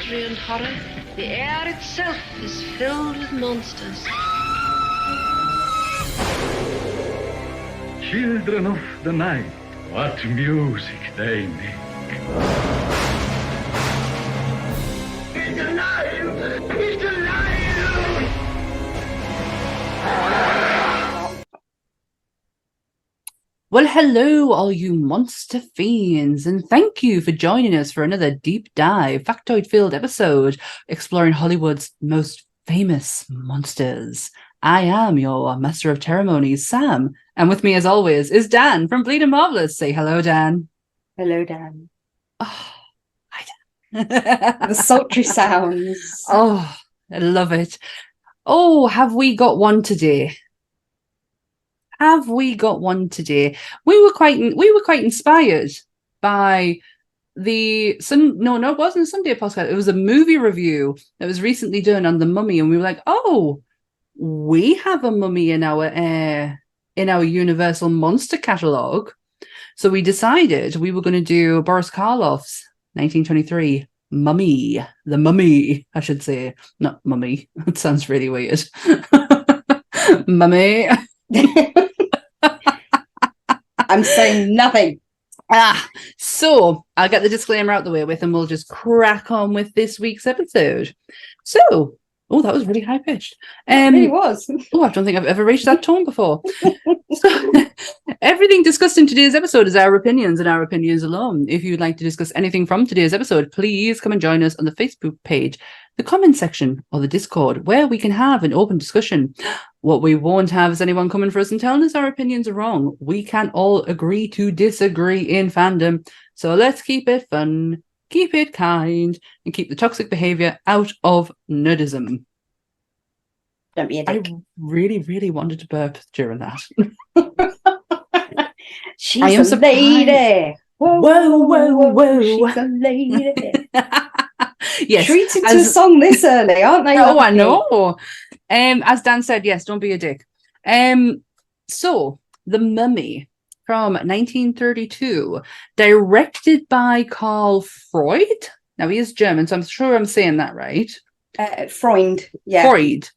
mystery and horror, the air itself is filled with monsters. Children of the night, what music they make. He's alive! He's alive! Well, hello, all you monster fiends, and thank you for joining us for another deep dive, factoid-filled episode exploring Hollywood's most famous monsters. I am your master of ceremonies, Sam, and with me, as always, is Dan from Bleeding Marvelous. Say hello, Dan. Hello, Dan. Oh, hi, Dan. The sultry sounds. Oh, I love it. Oh, have we got one today? Have we got one today? We were quite inspired by it wasn't a Sunday podcast. It was a movie review that was recently done on The Mummy, and we were like, oh, we have a mummy in our Universal Monster catalogue. So we decided we were going to do Boris Karloff's 1923 Mummy. The Mummy, I should say, not Mummy. It sounds really weird. Mummy. I'm saying nothing. So I'll get the disclaimer out the way with, and we'll just crack on with this week's episode. So, that was really high pitched. It really was. I don't think I've ever reached that tone before. So, everything discussed in today's episode is our opinions and our opinions alone. If you'd like to discuss anything from today's episode, please come and join us on the Facebook page, the comment section, or the Discord, where we can have an open discussion. What we won't have is anyone coming for us and telling us our opinions are wrong. We can all agree to disagree in fandom. So let's keep it fun, keep it kind, and keep the toxic behaviour out of nerdism. Don't be a dick. I really, really wanted to burp during that. She's a lady. Whoa, whoa, whoa, whoa. She's a lady. Yes. Treated to a song this early, aren't they? Oh, I know. As Dan said, yes, don't be a dick. So, The Mummy from 1932, directed by Karl Freud. Now, he is German, so I'm sure I'm saying that right. Freud, yeah. Freud.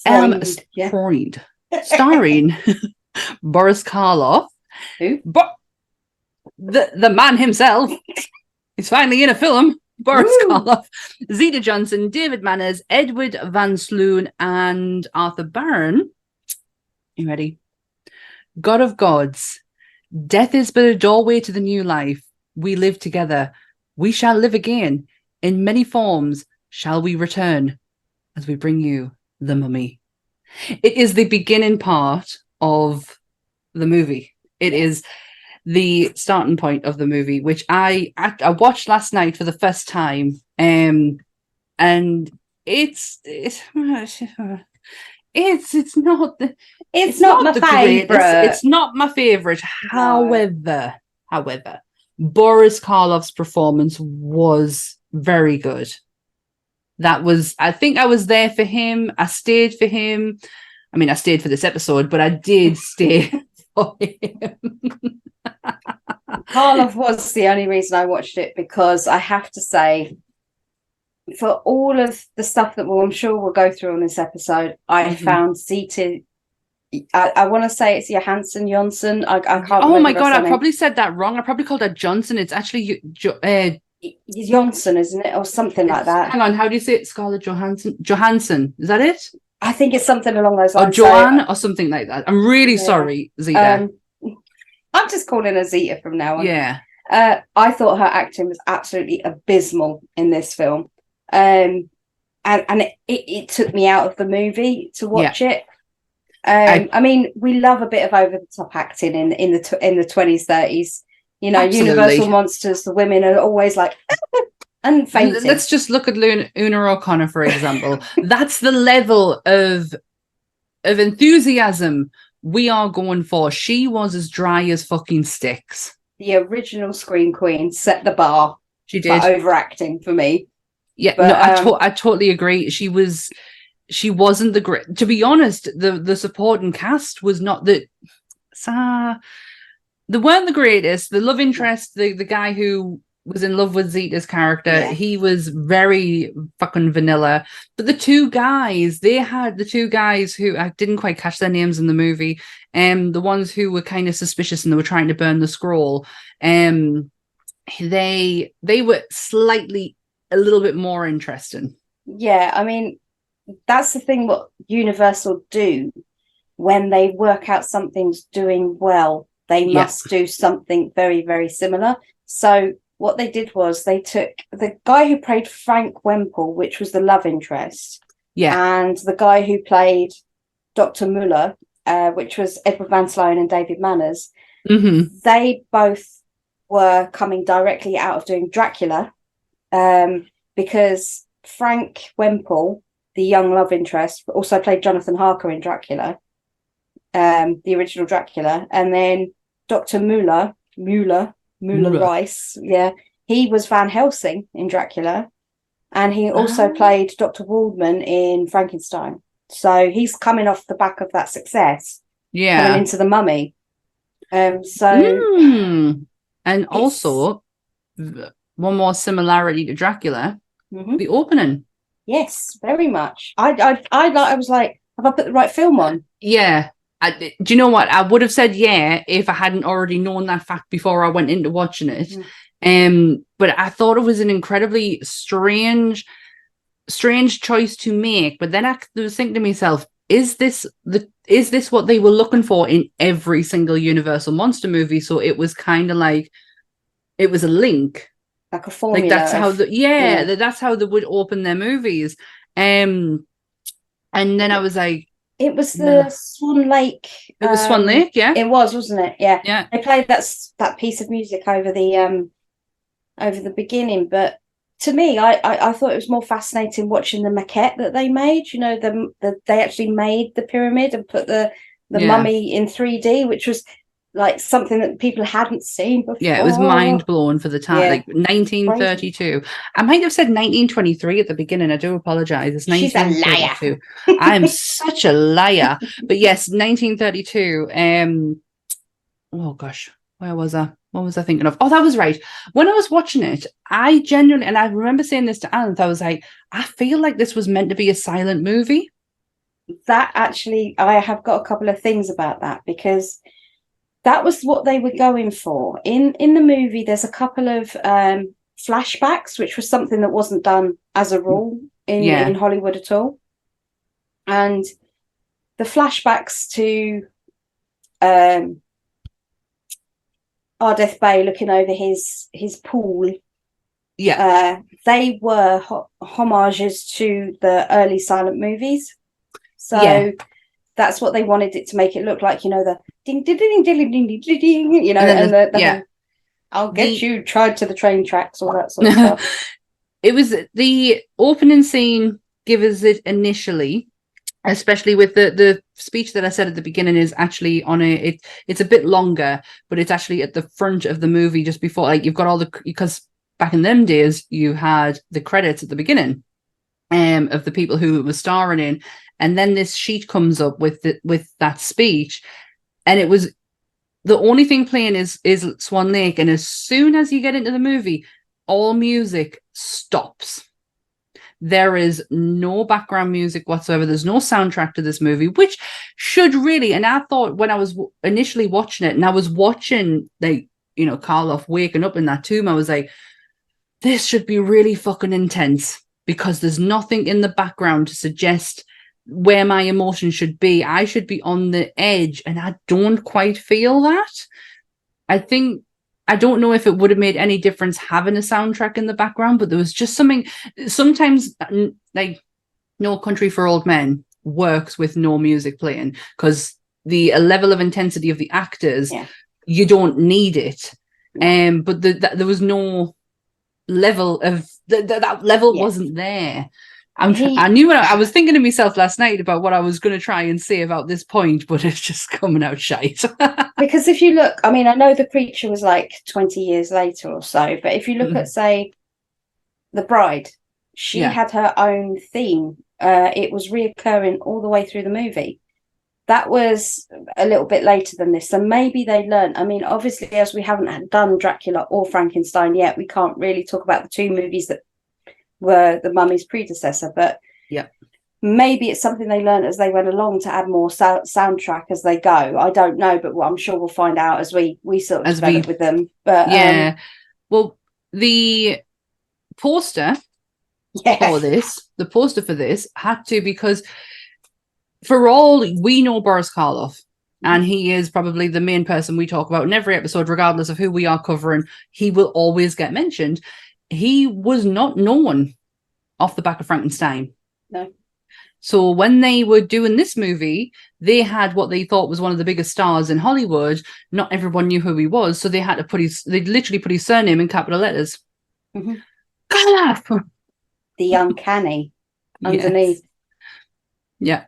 Yeah. Freud. Starring Boris Karloff. Who? The man himself. He's finally in a film. Boris Karloff, Zeta Johnson, David Manners, Edward Van Sloon, and Arthur Barron. You ready? God of gods, death is but a doorway to the new life. We live together. We shall live again. In many forms shall we return as we bring you the mummy. It is the beginning part of the movie. It is the starting point of the movie, which I watched last night for the first time, and it's not my favorite. It's not my favorite. However, Boris Karloff's performance was very good. I think I was there for him. I stayed for him. I mean, I stayed for this episode, but I did stay for him. Karloff was the only reason I watched it, because I have to say, for all of the stuff that I'm sure we'll go through on this episode, I found Zeta. I want to say it's Johansson. I can't. Oh my god, I probably said that wrong. I probably called her Johnson. It's actually Johnson, isn't it, or something like that? Hang on, how do you say it? Scarlett Johansson. Johansson, is that it? I think it's something along those lines. Or Joanne, or something like that. I'm really sorry, Zeta. I'm just calling her Zeta from now on. Yeah. I thought her acting was absolutely abysmal in this film. And it took me out of the movie to watch it. I mean, we love a bit of over the top acting in the 20s, 30s. You know, absolutely. Universal monsters, the women are always like and fainting. Let's just look at Una O'Connor, for example. That's the level of enthusiasm we are going for. She was as dry as fucking sticks. The original Scream Queen set the bar. She did. For overacting for me. Yeah, but, no, I totally agree. She wasn't the great. To be honest, the supporting cast was not the. They weren't the greatest. The love interest, the guy who was in love with Zeta's character. Yeah. He was very fucking vanilla. But the two guys who I didn't quite catch their names in the movie, the ones who were kind of suspicious and they were trying to burn the scroll, they were slightly a little bit more interesting. Yeah, I mean, that's the thing what Universal do when they work out something's doing well, they must do something very, very similar. So what they did was they took the guy who played Frank Wemple, which was the love interest, and the guy who played Dr. Muller, which was Edward Van Sloan and David Manners. Mm-hmm. They both were coming directly out of doing Dracula, because Frank Wemple, the young love interest, also played Jonathan Harker in Dracula, the original Dracula, and then Dr. Muller Rice, he was Van Helsing in Dracula, and he also played Dr. Waldman in Frankenstein. So he's coming off the back of that success, coming into The Mummy. And also one more similarity to Dracula, the opening. Yes, very much. I was like, have I put the right film on? Yeah. Do you know what? I would have said if I hadn't already known that fact before I went into watching it. But I thought it was an incredibly strange choice to make. But then I was thinking to myself, is this what they were looking for in every single Universal monster movie? So it was kind of like it was a link, like a formula. Like that's how that's how they would open their movies. And then I was like, it was the Swan Lake. It was Swan Lake, yeah. It was, wasn't it? Yeah. Yeah. They played that piece of music over the beginning, but to me, I thought it was more fascinating watching the maquette that they made. You know, they actually made the pyramid and put the mummy in 3D, which was like something that people hadn't seen before. Yeah, it was mind blowing for the time. Yeah. Like 1932. Crazy. I might have said 1923 at the beginning. I do apologize. It's 1932. She's a liar. I'm such a liar. But yes, 1932. Oh gosh, where was I? What was I thinking of? Oh, that was right. When I was watching it, I genuinely, and I remember saying this to Alan, I was like, I feel like this was meant to be a silent movie. That actually, I have got a couple of things about that, because that was what they were going for. In the movie, there's a couple of flashbacks, which was something that wasn't done as a rule in Hollywood at all. And the flashbacks to Ardeth Bay looking over his pool, they were homages to the early silent movies. So that's what they wanted it to make it look like, you know, the ding ding ding ding ding ding ding ding, you know, and the I'll get you tried to the train tracks, all that sort of stuff. It was the opening scene gives it initially, especially with the speech that I said at the beginning is actually on it's a bit longer, but it's actually at the front of the movie just before, like you've got all because back in them days you had the credits at the beginning of the people who were starring in, and then this sheet comes up with that speech, and it was the only thing playing is Swan Lake, and as soon as you get into the movie, all music stops. There is no background music whatsoever. There's no soundtrack to this movie, which should really, and I thought when I was initially watching it, and I was watching, like, you know, Karloff waking up in that tomb, I was like, this should be really fucking intense, because there's nothing in the background to suggest where my emotion should be. I should be on the edge, and I don't quite feel that. I don't know if it would have made any difference having a soundtrack in the background, but there was just something, sometimes like No Country for Old Men works with no music playing, because the level of intensity of the actors, you don't need it. But there was no level of, that level wasn't there. I knew I was thinking to myself last night about what I was going to try and say about this point, but it's just coming out shite. Because if you look, I mean, I know The Creature was like 20 years later or so, but if you look at, say, The Bride, she had her own theme. It was reoccurring all the way through the movie. that was a little bit later than this. So maybe they learned. I mean, obviously, as we haven't done Dracula or Frankenstein yet, we can't really talk about the two movies that were the Mummy's predecessor. But yeah, maybe it's something they learned as they went along to add more soundtrack as they go. I don't know, but I'm sure we'll find out as we sort of develop with them. But yeah, well, the poster for this had to, because for all we know Boris Karloff, and he is probably the main person we talk about in every episode, regardless of who we are covering, he will always get mentioned. He was not known off the back of Frankenstein. No. So when they were doing this movie, they had what they thought was one of the biggest stars in Hollywood. Not everyone knew who he was, so they had to they literally put his surname in capital letters. The uncanny underneath. Yeah.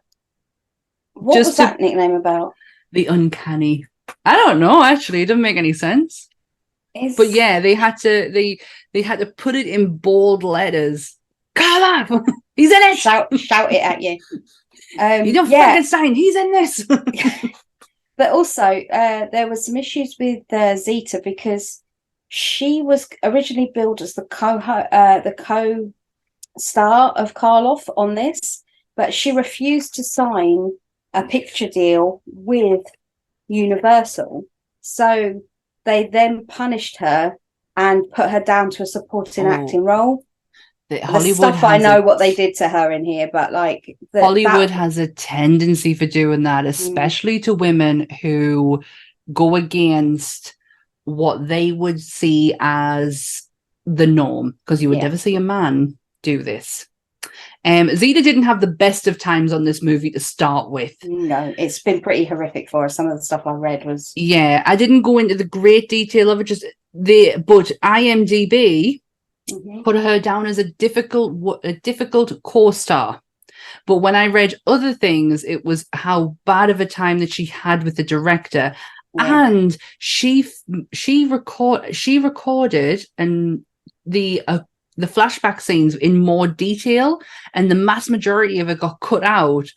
What was that nickname about? The uncanny. I don't know, actually. It doesn't make any sense. But yeah, they had to put it in bold letters. Karloff! He's in it! Shout it at you. You know, Frankenstein, he's in this. But also, there were some issues with Zita, because she was originally billed as the co-star of Karloff on this, but she refused to sign a picture deal with Universal. So they then punished her and put her down to a supporting acting role. The stuff I know what they did to her in here, but like Hollywood has a tendency for doing that, especially to women who go against what they would see as the norm, because you would never see a man do this. Zita didn't have the best of times on this movie to start with. No, it's been pretty horrific for her. Some of the stuff I read was... Yeah, I didn't go into the great detail of it, but IMDb put her down as a difficult co-star. But when I read other things, it was how bad of a time that she had with the director. Yeah. And she recorded and the flashback scenes in more detail, and the mass majority of it got cut out.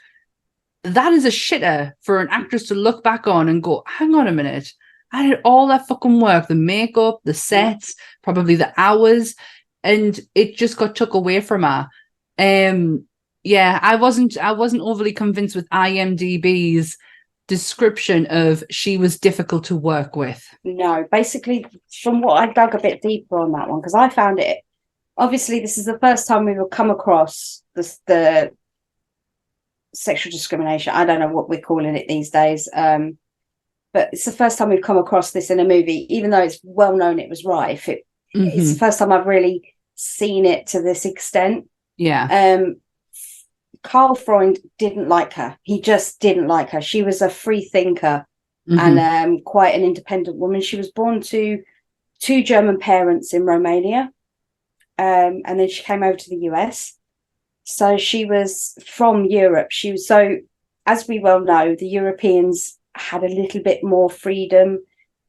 That is a shitter for an actress to look back on and go, hang on a minute, I did all that fucking work, the makeup, the sets, probably the hours, and it just got took away from her. I wasn't overly convinced with IMDb's description of she was difficult to work with. No, basically, from what I dug a bit deeper on that one, because I found it, obviously this is the first time we will come across the sexual discrimination. I don't know what we're calling it these days, but it's the first time we've come across this in a movie, even though it's well known it was rife. It's the first time I've really seen it to this extent. Karl Freund didn't like her. He just didn't like her. She was a free thinker and quite an independent woman. She was born to two German parents in Romania, and then she came over to the US. So she was from Europe. She was, so as we well know, the Europeans had a little bit more freedom.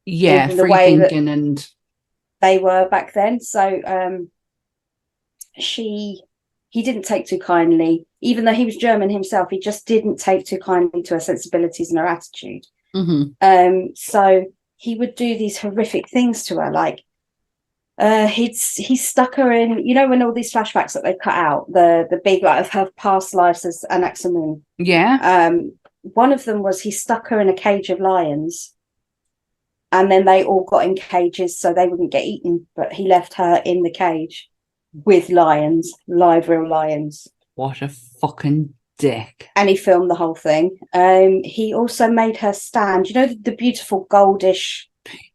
In the way thinking, and they were back then. So he didn't take too kindly, even though he was German himself. He just didn't take too kindly to her sensibilities and her attitude. So he would do these horrific things to her, like he stuck her in, you know, when all these flashbacks that they cut out, the big, like, of her past lives as an Axamoon. One of them was he stuck her in a cage of lions, and then they all got in cages so they wouldn't get eaten, but he left her in the cage with lions, live real lions. What a fucking dick. And he filmed the whole thing. He also made her stand, you know, the beautiful goldish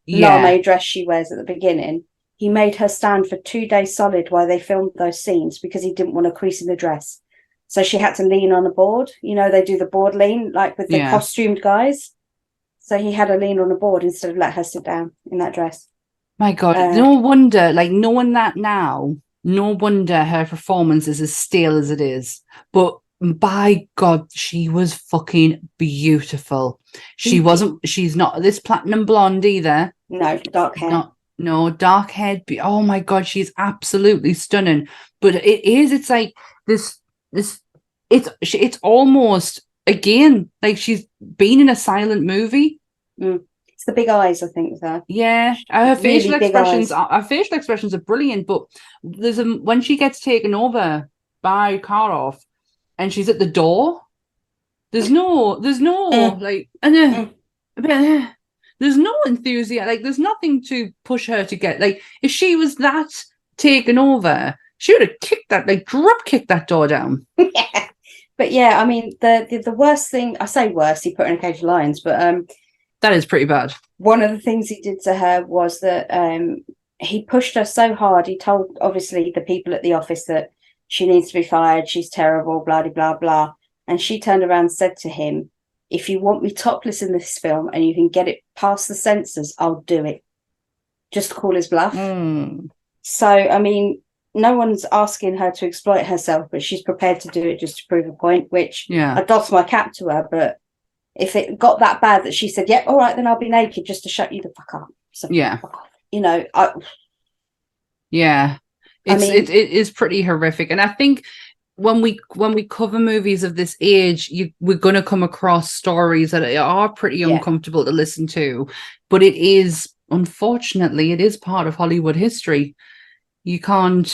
lame dress she wears at the beginning. He made her stand for 2 days solid while they filmed those scenes, because he didn't want a crease in the dress. So she had to lean on a board. You know, they do the board lean, like with the costumed guys. So he had her lean on a board instead of let her sit down in that dress. My God, no wonder, like, knowing that now, no wonder her performance is as stale as it is. But by God, she was fucking beautiful. She's not this platinum blonde either. No, dark hair. No, dark haired. Oh my God, she's absolutely stunning. But it's like this, it's almost again, like she's been in a silent movie. It's the big eyes, I think, with her. Yeah, her Really facial big expressions, eyes. her facial expressions are brilliant. But there's when she gets taken over by Karloff, and she's at the door. There's no like, there's no enthusiasm. Like, there's nothing to push her to get. Like, if she was that taken over, she would have kicked that, like, drop kicked that door down. Yeah. But yeah, I mean, the worst thing, I say worst, he put in a cage of lions, but that is pretty bad. One of the things he did to her was that he pushed her so hard. He told, obviously, the people at the office that she needs to be fired, she's terrible, blah, blah, blah, blah. And she turned around and said to him, if you want me topless in this film and you can get it past the censors, I'll do it. Just to call his bluff. So, I mean, no one's asking her to exploit herself, but she's prepared to do it just to prove a point, which I doff my cap to her. But if it got that bad that she said, yeah, all right, then I'll be naked just to shut you the fuck up. So, fuck off. You know, it is pretty horrific. And I think when we cover movies of this age, we're going to come across stories that are pretty uncomfortable to listen to. But it is, unfortunately, it is part of Hollywood history. You can't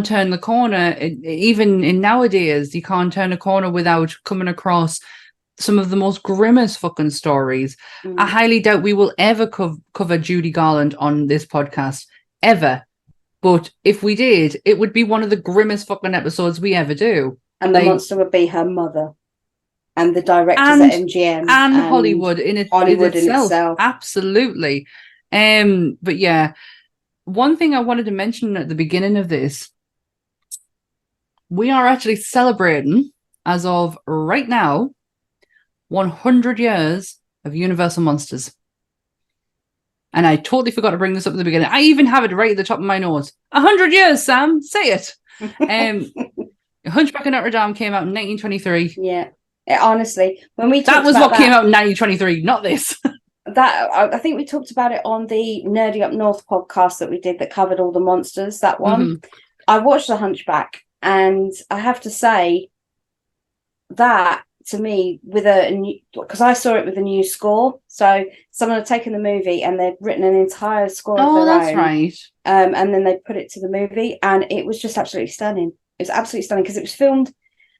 turn the corner. Even in nowadays, you can't turn a corner without coming across some of the most grimmest fucking stories. I highly doubt we will ever cover Judy Garland on this podcast, ever. But if we did, it would be one of the grimmest fucking episodes we ever do. And the monster would be her mother and the directors at MGM. And Hollywood in itself. Absolutely. But yeah, one thing I wanted to mention at the beginning of this, we are actually celebrating, as of right now, 100 years of Universal Monsters. And I totally forgot to bring this up at the beginning. I even have it right at the top of my notes. 100 years, Sam. Say it. Hunchback of Notre Dame came out in 1923. Yeah. Honestly, when we that was what came out in 1923, not this. That I think we talked about it on the Nerdy Up North podcast that we did that covered all the monsters. That one. I watched The Hunchback, and I have to say that, to me, with a new, because I saw it with a new score, so someone had taken the movie and they'd written an entire score of their own, right. And then they put it to the movie, and it was just absolutely stunning. It was absolutely stunning because it was filmed,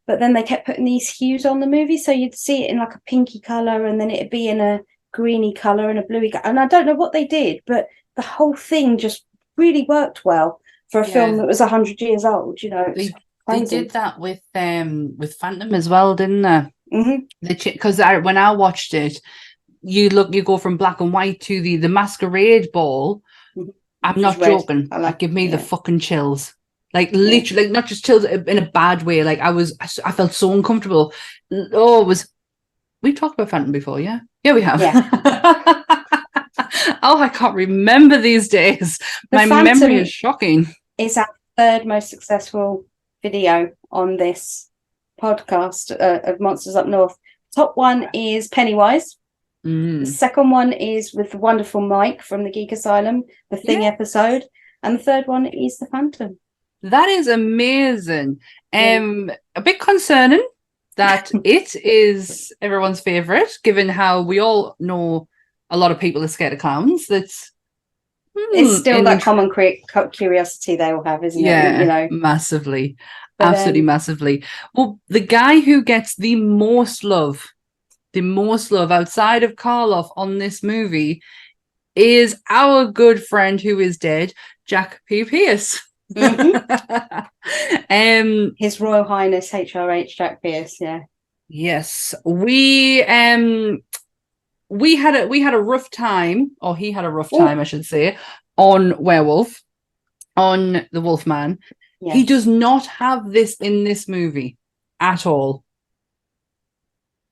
but then they kept putting these hues on the movie, so you'd see it in like a pinky color, and then it'd be in a greeny color and a bluey color, and I don't know what they did, but the whole thing just really worked well for a film that was 100 years old. You know, they did that with Phantom as well, didn't they? Because when I watched it, you go from black and white to the masquerade ball. I'm not joking. Give me the fucking chills. Like, literally, like, not just chills in a bad way. Like, I felt so uncomfortable. We've talked about Phantom before, yeah? Yeah, we have. Yeah. I can't remember these days. My memory is shocking. It's our third most successful video on this podcast of Monsters Up North. Top one is Pennywise. The second one is with the wonderful Mike from the Geek Asylum, the Thing episode. And the third one is The Phantom. That is amazing. A bit concerning that it is everyone's favourite, given how we all know a lot of people are scared of clowns. It's still that common curiosity they all have, isn't it? Yeah, you know, massively. Absolutely massively. Well, the guy who gets the most love outside of Karloff on this movie is our good friend who is dead, Jack P. Pierce. His Royal Highness HRH Jack Pierce. Yes, we had a rough time, or he had a rough time, I should say, on Werewolf, on the Wolfman. Yes. He does not have this in this movie at all.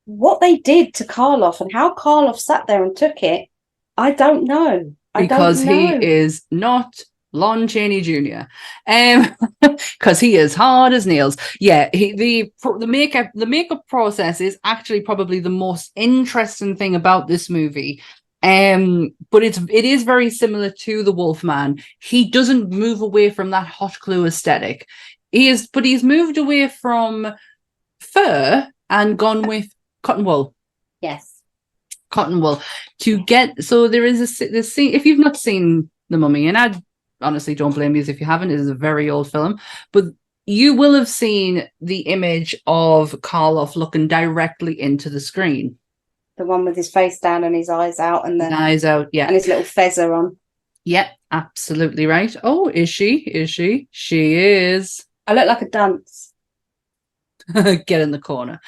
What they did to Karloff and how Karloff sat there and took it, I don't know. Because he is not Lon Chaney Jr. Because he is hard as nails. Yeah, the makeup process is actually probably the most interesting thing about this movie. But it is very similar to the Wolfman. He doesn't move away from that hot glue aesthetic. He's moved away from fur and gone with cotton wool. Yes. Cotton wool. To get, so there is this scene, if you've not seen The Mummy, and I honestly don't blame you if you haven't, it is a very old film, but you will have seen the image of Karloff looking directly into the screen. The one with his face down and his eyes out and His eyes out, yeah. and his little feather on. Yeah, absolutely right. Oh, is she? Is she? She is. I look like a dunce. Get in the corner.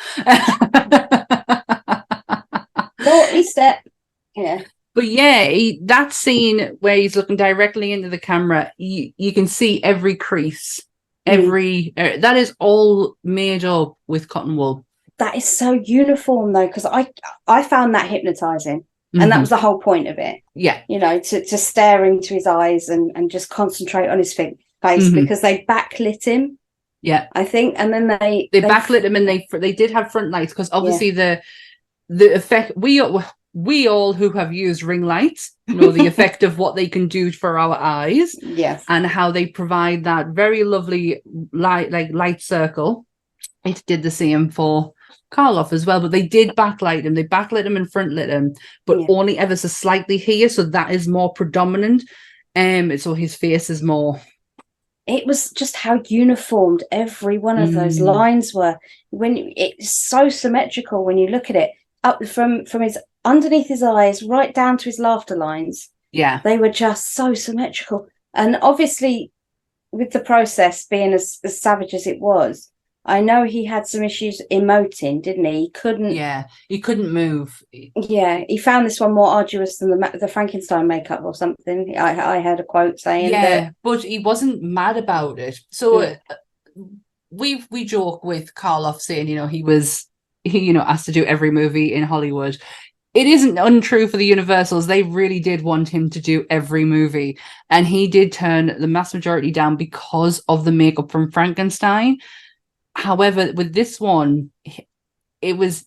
Naughty step. Yeah. But yeah, that scene where he's looking directly into the camera, you can see every crease, that is all made up with cotton wool. That is so uniform though, because I found that hypnotizing. And that was the whole point of it. Yeah. You know, to stare into his eyes and just concentrate on his face because they backlit him. Yeah. I think. And then they backlit him, and they did have front lights, because obviously the effect, we all who have used ring lights know the effect of what they can do for our eyes. Yes. And how they provide that very lovely light circle. It did the same for Karloff as well, but they did backlight him. They backlit him and front lit him, but only ever so slightly here, so that is more predominant. So his face is more. It was just how uniformed every one of those lines were. When it's so symmetrical when you look at it, up from his underneath his eyes right down to his laughter lines. Yeah, they were just so symmetrical. And obviously, with the process being as savage as it was, I know he had some issues emoting, didn't he? He couldn't. Yeah, he couldn't move. Yeah, he found this one more arduous than the Frankenstein makeup or something. I heard a quote saying that. But he wasn't mad about it. So we joke with Karloff saying, he was asked to do every movie in Hollywood. It isn't untrue for the Universals. They really did want him to do every movie, and he did turn the mass majority down because of the makeup from Frankenstein. However, with this one, it was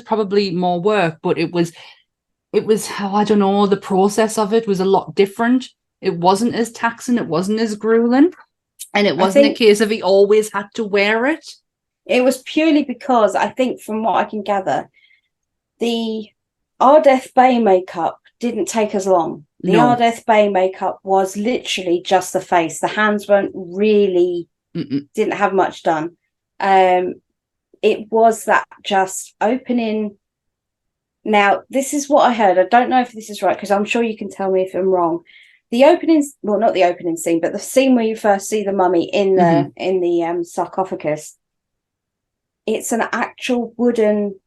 probably more work, but it was I don't know, the process of it was a lot different. It wasn't as taxing, it wasn't as grueling, and it wasn't a case of he always had to wear it. It was purely because, I think, from what I can gather, the Ardeth Bay makeup didn't take as long. The Ardeth Bay makeup was literally just the face. The hands weren't really, didn't have much done. It was that just opening. Now, this is what I heard. I don't know if this is right, because I'm sure you can tell me if I'm wrong. The opening, well, not the opening scene, but the scene where you first see the mummy in the sarcophagus, it's an actual wooden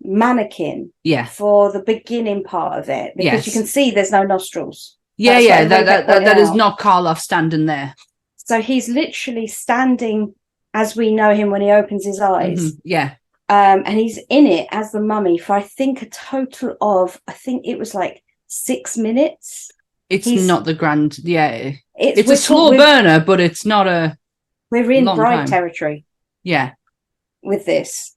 mannequin for the beginning part of it, because you can see there's no nostrils. That is not Karloff standing there. So he's literally standing as we know him when he opens his eyes. And he's in it as the mummy for, I think, a total of, I think it was like 6 minutes. It's not the grand, it's a slow burner, but it's not a. We're in Bride territory. Yeah. With this.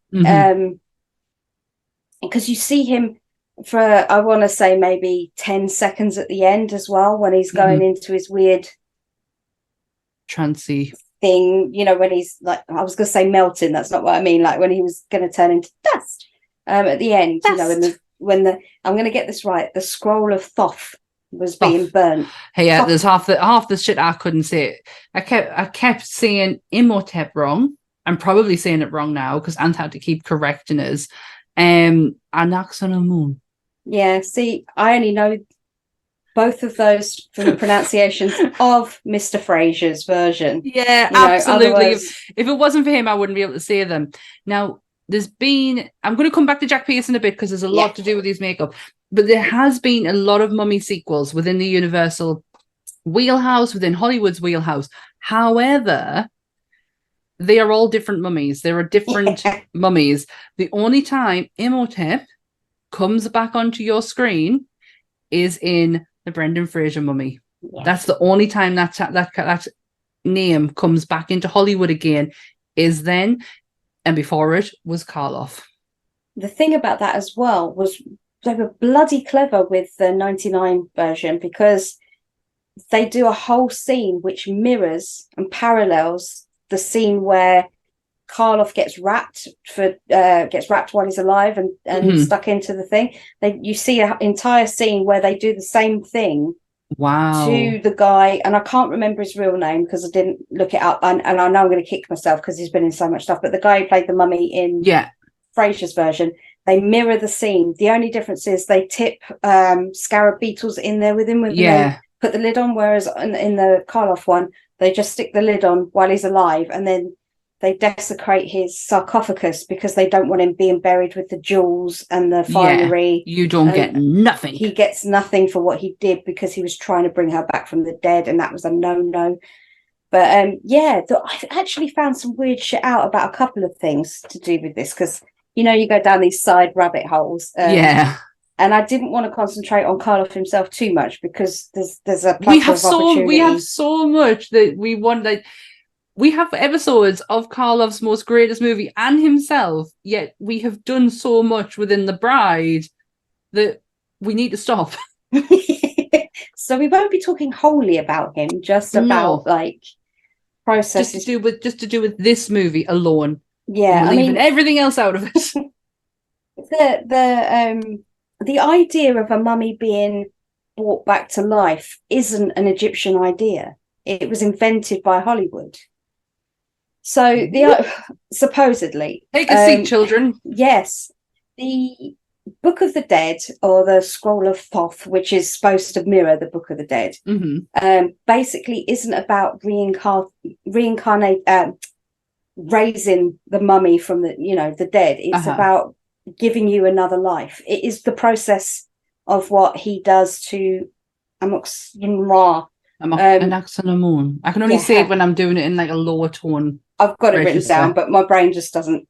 Because you see him for, I want to say, maybe 10 seconds at the end as well, when he's going into his weird trancey thing, when he's like, I was going to say melting, that's not what I mean, like when he was going to turn into dust at the end, when the I'm going to get this right, the scroll of Thoth was being burnt. Hey, yeah, there's half the shit I couldn't say. I kept saying Imhotep wrong. I'm probably saying it wrong now, because Ant had to keep correcting us. Anaxonomun. Yeah, see, I only know both of those from the pronunciations of Mr. Fraser's version. Yeah, absolutely. If it wasn't for him, I wouldn't be able to say them. Now, I'm going to come back to Jack Pearson a bit, because there's a lot to do with his makeup, but there has been a lot of mummy sequels within the Universal wheelhouse, within Hollywood's wheelhouse. However, they are all different mummies. There are different mummies. The only time Imhotep comes back onto your screen is in the Brendan Fraser mummy. Yeah. That's the only time that name comes back into Hollywood again, is then, and before it was Karloff. The thing about that as well was they were bloody clever with the 99 version, because they do a whole scene which mirrors and parallels the scene where Karloff gets wrapped while he's alive and stuck into the thing. You see an entire scene where they do the same thing. Wow. To the guy, and I can't remember his real name because I didn't look it up, and I know I'm going to kick myself because he's been in so much stuff, but the guy who played the mummy in Frasier's version, they mirror the scene. The only difference is they tip scarab beetles in there with him when they put the lid on, whereas in the Karloff one, they just stick the lid on while he's alive, and then they desecrate his sarcophagus because they don't want him being buried with the jewels and the finery. You don't get nothing. He gets nothing for what he did because he was trying to bring her back from the dead, and that was a no-no. But I've actually found some weird shit out about a couple of things to do with this because, you know, you go down these side rabbit holes. And I didn't want to concentrate on Karloff himself too much because there's a we have so much that we want. Like, we have episodes of Karloff's most greatest movie and himself, yet we have done so much within The Bride that we need to stop. So we won't be talking wholly about him, just about like processes. Just to do with this movie alone. Yeah, I mean everything else out of it. The idea of a mummy being brought back to life isn't an Egyptian idea. It was invented by Hollywood. So supposedly, take a seat, children. Yes, the Book of the Dead, or the Scroll of Thoth, which is supposed to mirror the Book of the Dead, basically isn't about raising the mummy from the dead. It's about giving you another life. It is the process of what he does to Amox-Ra. I can only say it when I'm doing it in like a lower tone. I've got it written down, but my brain just doesn't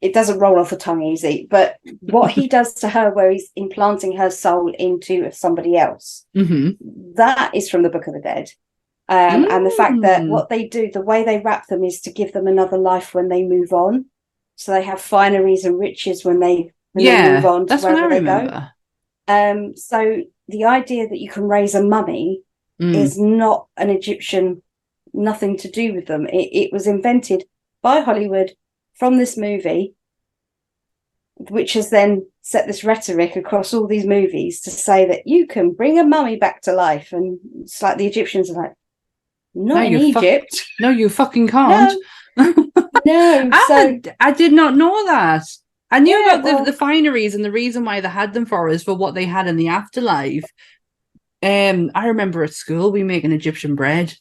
roll off the tongue easy. But what he does to her, where he's implanting her soul into somebody else, that is from the Book of the Dead. And the fact that what they do, the way they wrap them, is to give them another life when they move on. So they have fineries and riches when they move on to wherever they go. So the idea that you can raise a mummy is not an Egyptian, nothing to do with them. It was invented by Hollywood from this movie, which has then set this rhetoric across all these movies to say that you can bring a mummy back to life. And it's like the Egyptians are like, not in Egypt. No, you fucking can't. No. I did not know that. I knew about the fineries, and the reason why they had them is for what they had in the afterlife. I remember at school we make an Egyptian bread.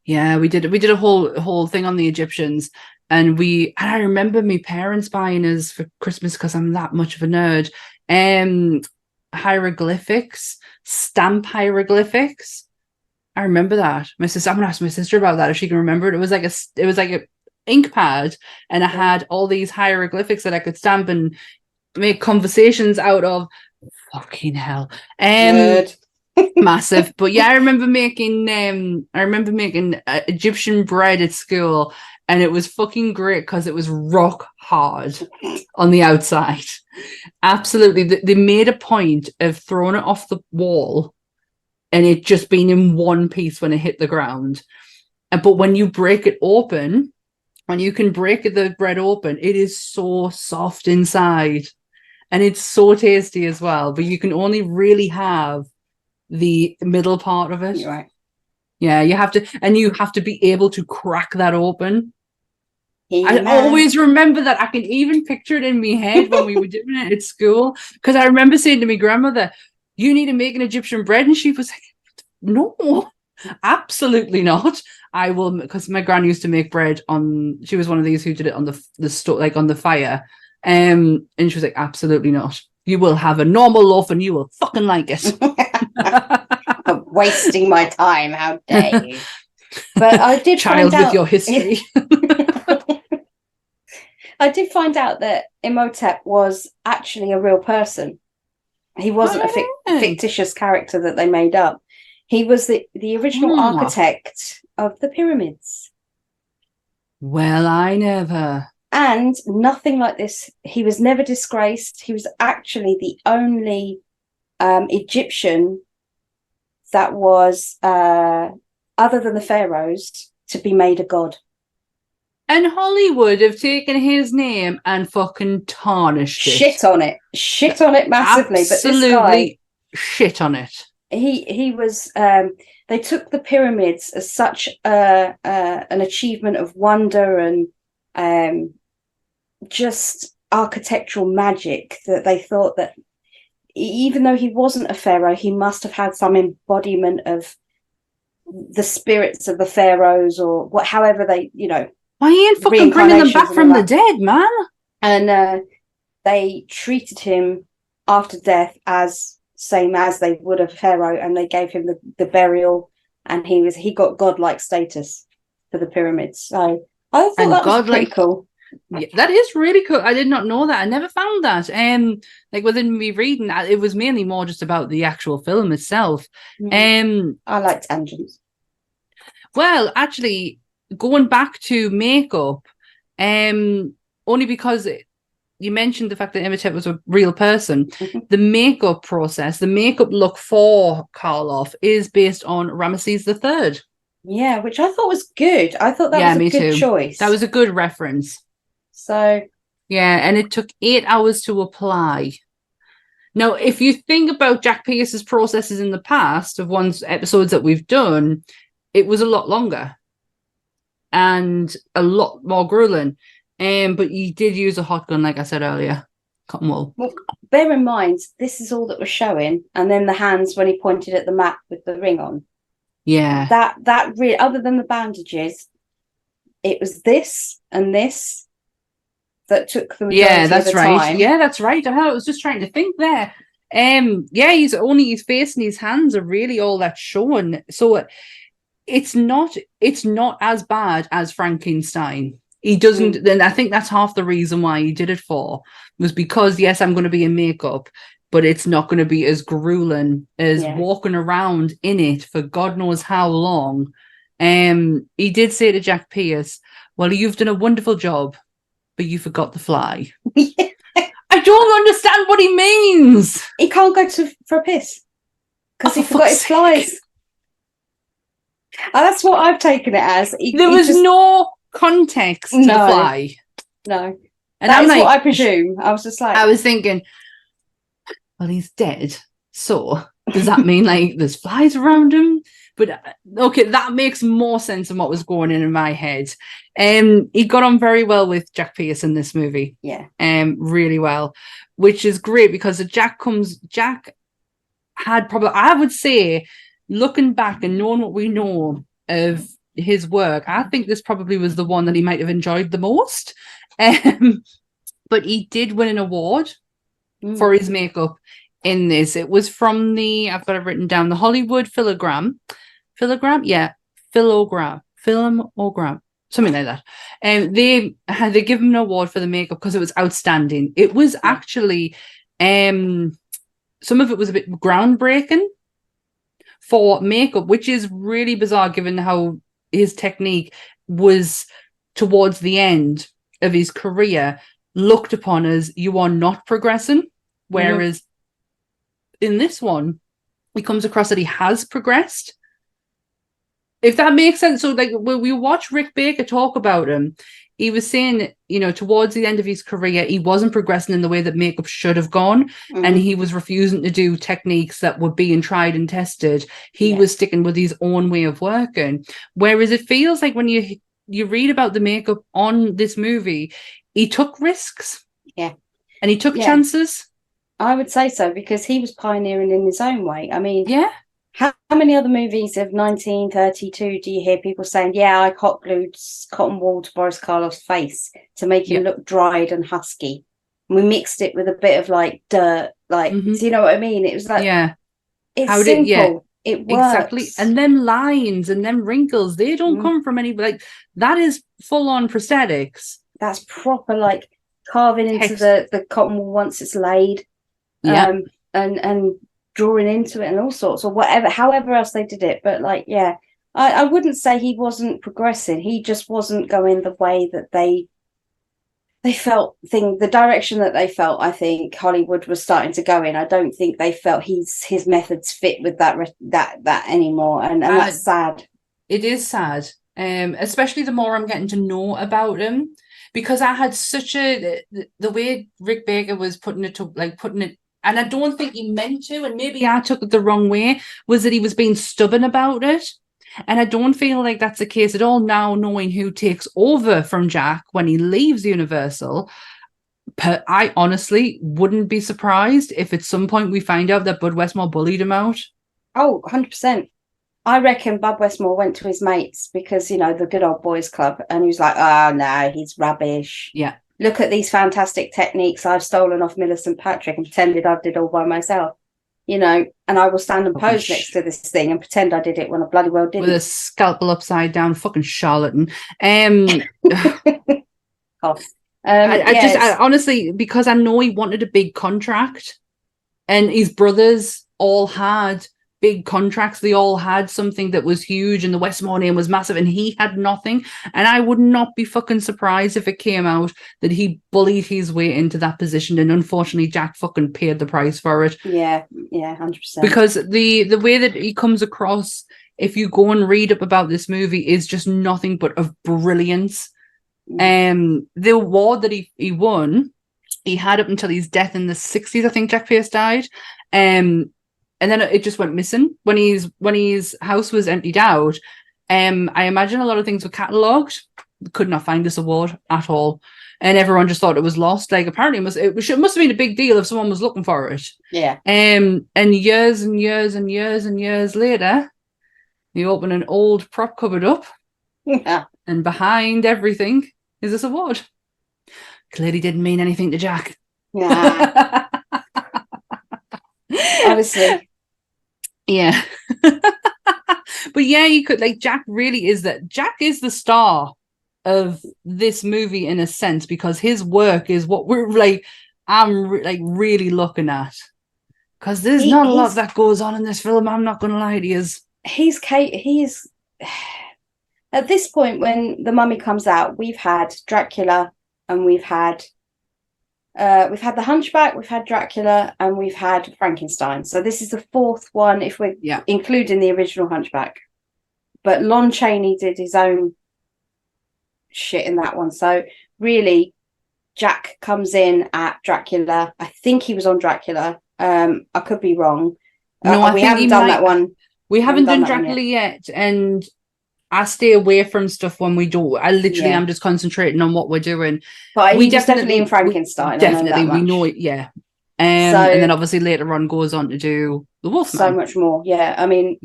Yeah, we did a whole thing on the Egyptians, and I remember my parents buying us for Christmas, because I'm that much of a nerd, hieroglyphics, stamp hieroglyphics. I remember that. I'm gonna ask my sister about that if she can remember it. It was like a ink pad, and I had all these hieroglyphics that I could stamp and make conversations out of. Fucking hell. Massive. But yeah, I remember making Egyptian bread at school, and it was fucking great because it was rock hard on the outside. Absolutely. They made a point of throwing it off the wall and it just being in one piece when it hit the ground. But when you break it open, when you can break the bread open, it is so soft inside. And it's so tasty as well, but you can only really have the middle part of it. Right. Yeah, you have to be able to crack that open. I always remember that. I can even picture it in my head when we were doing it at school, because I remember saying to my grandmother, "You need to make an Egyptian bread," and she was like, "No, absolutely not. I will," because my gran used to make bread she was one of these who did it on the stove, like on the fire. And she was like, "Absolutely not. You will have a normal loaf and you will fucking like it." Wasting my time, how dare you. But I did child find out, with your history. I did find out that Imhotep was actually a real person. He wasn't a fictitious character that they made up. He was the original architect of the pyramids. Well, I never. And nothing like this. He was never disgraced. He was actually the only Egyptian that was, other than the pharaohs, to be made a god. And Hollywood have taken his name and fucking tarnished it. Shit on it massively. But this guy, shit on it. He was. They took the pyramids as such an achievement of wonder and just architectural magic that they thought that even though he wasn't a pharaoh, he must have had some embodiment of the spirits of the pharaohs or however they, Why he ain't fucking bringing them back from the dead, man? And they treated him after death as same as they would a pharaoh, and they gave him the burial, and he got godlike status for the pyramids. So I thought that was pretty cool. Yeah, that is really cool. I did not know that. I never found that. Like within me reading, it was mainly more just about the actual film itself. I like tangents. Well, actually, going back to makeup, only because you mentioned the fact that Imhotep was a real person. The makeup process, the makeup look for Karloff is based on Ramesses III. Yeah, which I thought was good. I thought that was a good choice. That was a good reference. So yeah, and it took 8 hours to apply. Now, if you think about Jack Pierce's processes in the past of episodes that we've done, it was a lot longer and a lot more grueling. But you did use a hot gun, like I said earlier. Cotton wool. Well, bear in mind, this is all that was showing, and then the hands when he pointed at the map with the ring on. Yeah. That really, other than the bandages, it was this and this that took the majority of the time. Yeah, that's right. I was just trying to think there. Yeah, his face and his hands are really all that's shown. So it's not as bad as Frankenstein. He doesn't, and I think that's half the reason why he did it was because, yes, I'm going to be in makeup, but it's not going to be as grueling as walking around in it for God knows how long. He did say to Jack Pierce, well, you've done a wonderful job, but you forgot the fly. I don't understand what he means. He can't go for a piss because he forgot his flies. That's what I've taken it as. There was no context to the fly. No. And that's what I presume. I was just like... I was thinking, well, he's dead. So does that mean like there's flies around him? But okay, that makes more sense than what was going in my head. He got on very well with Jack Pierce in this movie. Yeah. Really well, which is great because Jack had probably, I would say, looking back and knowing what we know of his work, I think this probably was the one that he might have enjoyed the most. But he did win an award for his makeup in this. It was from I've got it written down, the Hollywood Filogram, something like that. And they give him an award for the makeup because it was outstanding. It was actually, some of it was a bit groundbreaking for makeup, which is really bizarre given how his technique was towards the end of his career looked upon as you are not progressing, whereas in this one he comes across that he has progressed, if that makes sense. So like when we watch Rick Baker talk about him, he was saying, towards the end of his career he wasn't progressing in the way that makeup should have gone, and he was refusing to do techniques that were being tried and tested. He was sticking with his own way of working, whereas it feels like when you read about the makeup on this movie, he took risks. Yeah. And he took chances. I would say so, because he was pioneering in his own way. I mean, how many other movies of 1932 do you hear people saying, I hot glued cotton wool to Boris Karloff's face to make him look dried and husky. And we mixed it with a bit of like dirt, do you know what I mean? It was like, it's simple. It works. Exactly. And them lines and them wrinkles, they don't come from any, like, that is full on prosthetics. That's proper, like, carving into the cotton wool once it's laid. And drawing into it and all sorts, or whatever, however else they did it. But like, I wouldn't say he wasn't progressing. He just wasn't going the way that they felt the direction that they felt. I think Hollywood was starting to go in. I don't think they felt his methods fit with that anymore, and that's sad. It is sad. especially the more I'm getting to know about him, because I had such the way Rick Baker was putting it, and I don't think he meant to, and maybe I took it the wrong way, was that he was being stubborn about it. And I don't feel like that's the case at all now, knowing who takes over from Jack when he leaves Universal. I honestly wouldn't be surprised if at some point we find out that Bud Westmore bullied him out. Oh, 100%. I reckon Bud Westmore went to his mates because, the good old boys club, and he was like, oh, no, he's rubbish. Yeah. Look at these fantastic techniques I've stolen off Millicent Patrick and pretended I did all by myself. And I will stand and pose next to this thing and pretend I did it when I bloody well didn't. With a scalpel upside down, fucking charlatan. I honestly, because I know he wanted a big contract, and his brothers all had big contracts. They all had something that was huge, and the Westmore name was massive, and he had nothing. And I would not be fucking surprised if it came out that he bullied his way into that position, and unfortunately Jack fucking paid the price for it. Yeah, 100%. Because the way that he comes across, if you go and read up about this movie, is just nothing but of brilliance. The award that he won, he had up until his death in the 60s. I think Jack Pierce died. And then it just went missing when his house was emptied out. I imagine a lot of things were catalogued. Could not find this award at all, and everyone just thought it was lost. Like, apparently it must have been a big deal if someone was looking for it. Yeah. And years and years and years and years later, you open an old prop cupboard up, and behind everything is this award. Clearly didn't mean anything to Jack. Yeah. Honestly. Yeah. But yeah, you could, like, Jack is the star of this movie in a sense, because his work is what I'm really looking at, because there's not a lot that goes on in this film. I'm not gonna lie to you. He's at this point, when The Mummy comes out, we've had Dracula, and we've had the Hunchback, we've had Dracula, and we've had Frankenstein. So this is the fourth one, if we're including the original Hunchback. But Lon Chaney did his own shit in that one. So really, Jack comes in at Dracula. I think he was on Dracula. I could be wrong. No, we haven't done that one. We haven't done Dracula yet, and I stay away from stuff when we do. I'm just concentrating on what we're doing. But we definitely in Frankenstein. We know it, yeah. And then obviously later on goes on to do the Wolfman. So much more, yeah. I mean,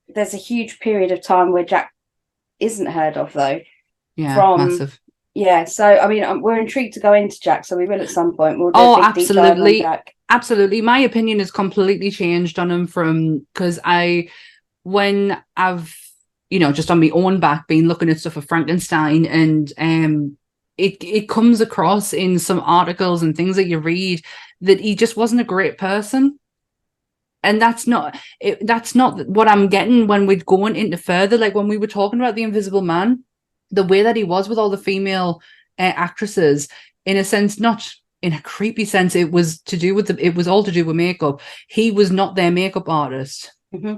there's a huge period of time where Jack isn't heard of, though. Yeah, massive. Yeah, so I mean, we're intrigued to go into Jack, so we will at some point. We'll do a big deep dive on Jack. Absolutely. My opinion has completely changed on him because when I've, just on my own back, been looking at stuff of Frankenstein, and it comes across in some articles and things that you read that he just wasn't a great person. And that's not what I'm getting when we're going into further. Like when we were talking about The Invisible Man, the way that he was with all the female actresses, in a sense, not in a creepy sense, it was all to do with makeup. He was not their makeup artist. Mm-hmm.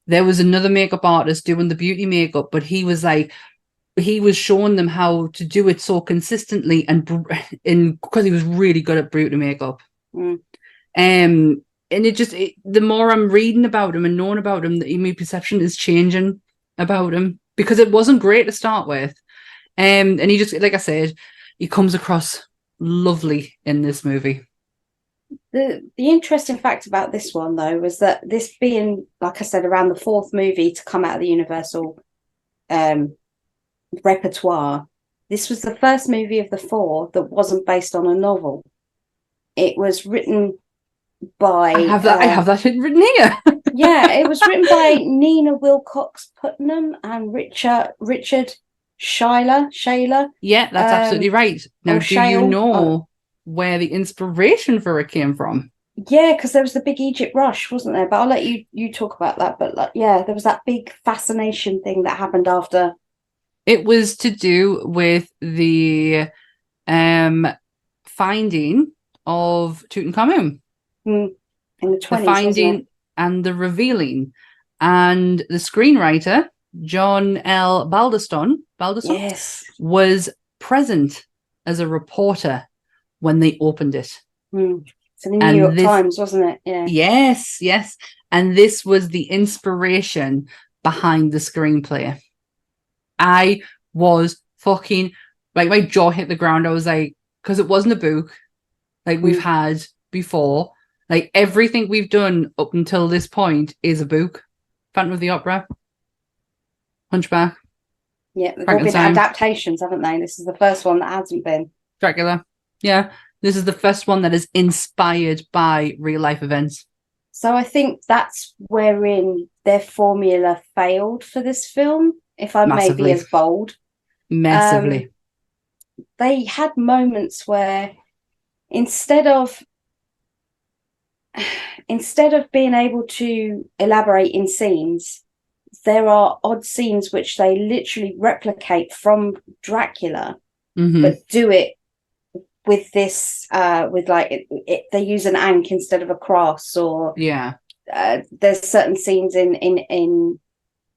There was another makeup artist doing the beauty makeup, but he was showing them how to do it so consistently, and because he was really good at beauty makeup. And the more I'm reading about him and knowing about him, my perception is changing about him, because it wasn't great to start with. And he just, like I said, he comes across lovely in this movie. The interesting fact about this one, though, was that this being, like I said, around the fourth movie to come out of the Universal repertoire, this was the first movie of the four that wasn't based on a novel. It was written by... I have that written here. Yeah, it was written by Nina Wilcox Putnam and Richard Shaler. Yeah, that's absolutely right. Now, do you know where the inspiration for it came from? Yeah, because there was the big Egypt rush, wasn't there? But I'll let you talk about that. But there was that big fascination thing that happened after. It was to do with the finding of Tutankhamun. In the 20s, the finding and the revealing. And the screenwriter John L. Balderston Yes. was present as a reporter when they opened it. It's in the New York Times, wasn't it? Yeah. Yes. And this was the inspiration behind the screenplay. I was fucking, like, my jaw hit the ground. I was like, because it wasn't a book like we've had before. Like, everything we've done up until this point is a book. Phantom of the Opera, Hunchback. Yeah, they've all been adaptations, haven't they? This is the first one that hasn't been. Dracula. Yeah. This is the first one that is inspired by real life events. So I think that's wherein their formula failed for this film, if I may be as bold. Massively. They had moments where instead of being able to elaborate in scenes, there are odd scenes which they literally replicate from Dracula, but do it with this with like they use an ankh instead of a cross, or there's certain scenes in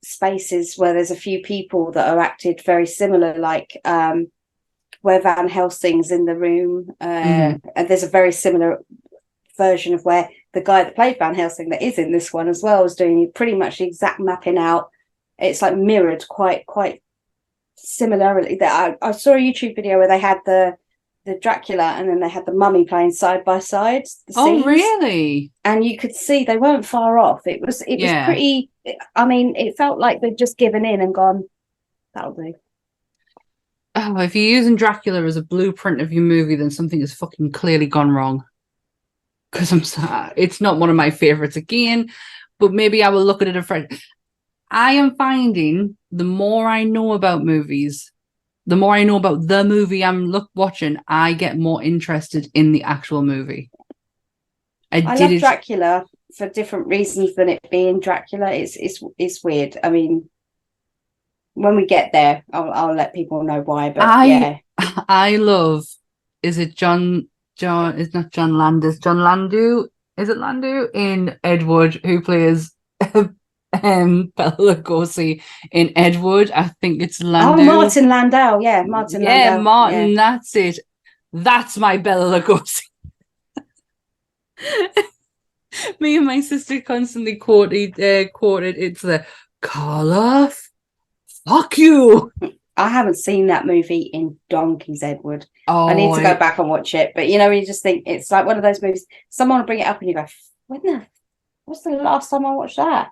spaces where there's a few people that are acted very similar, like where Van Helsing's in the room, and there's a very similar version of where the guy that played Van Helsing that is in this one as well is doing pretty much the exact mapping out. It's like mirrored quite similarly. That I saw a YouTube video where they had the Dracula and then they had the mummy playing side by side. Oh, really? And you could see they weren't far off. It was pretty. I mean, it felt like they'd just given in and gone, that'll do. Oh, if you're using Dracula as a blueprint of your movie, then something has fucking clearly gone wrong. Because I'm sorry, it's not one of my favorites again, but maybe I will look at it afresh. I am finding the more I know about movies, the more I know about the movie I'm watching, I get more interested in the actual movie. I love Dracula for different reasons than it being Dracula. It's weird. I mean, when we get there, I'll let people know why. But I love. Is it John? It's not John Landis. John Landau. Is it Landau in Ed Wood, who plays Bela Lugosi in Ed Wood? I think it's Landau. Oh, Martin Landau. Yeah, Martin Landau. Yeah, Martin. Yeah. That's it. That's my Bela Lugosi. Me and my sister constantly quoted. It's the Karloff. Fuck you. I haven't seen that movie in donkeys, Edward. Oh, I need to go back and watch it. But, you know, you just think it's like one of those movies, someone will bring it up and you go, what's the last time I watched that?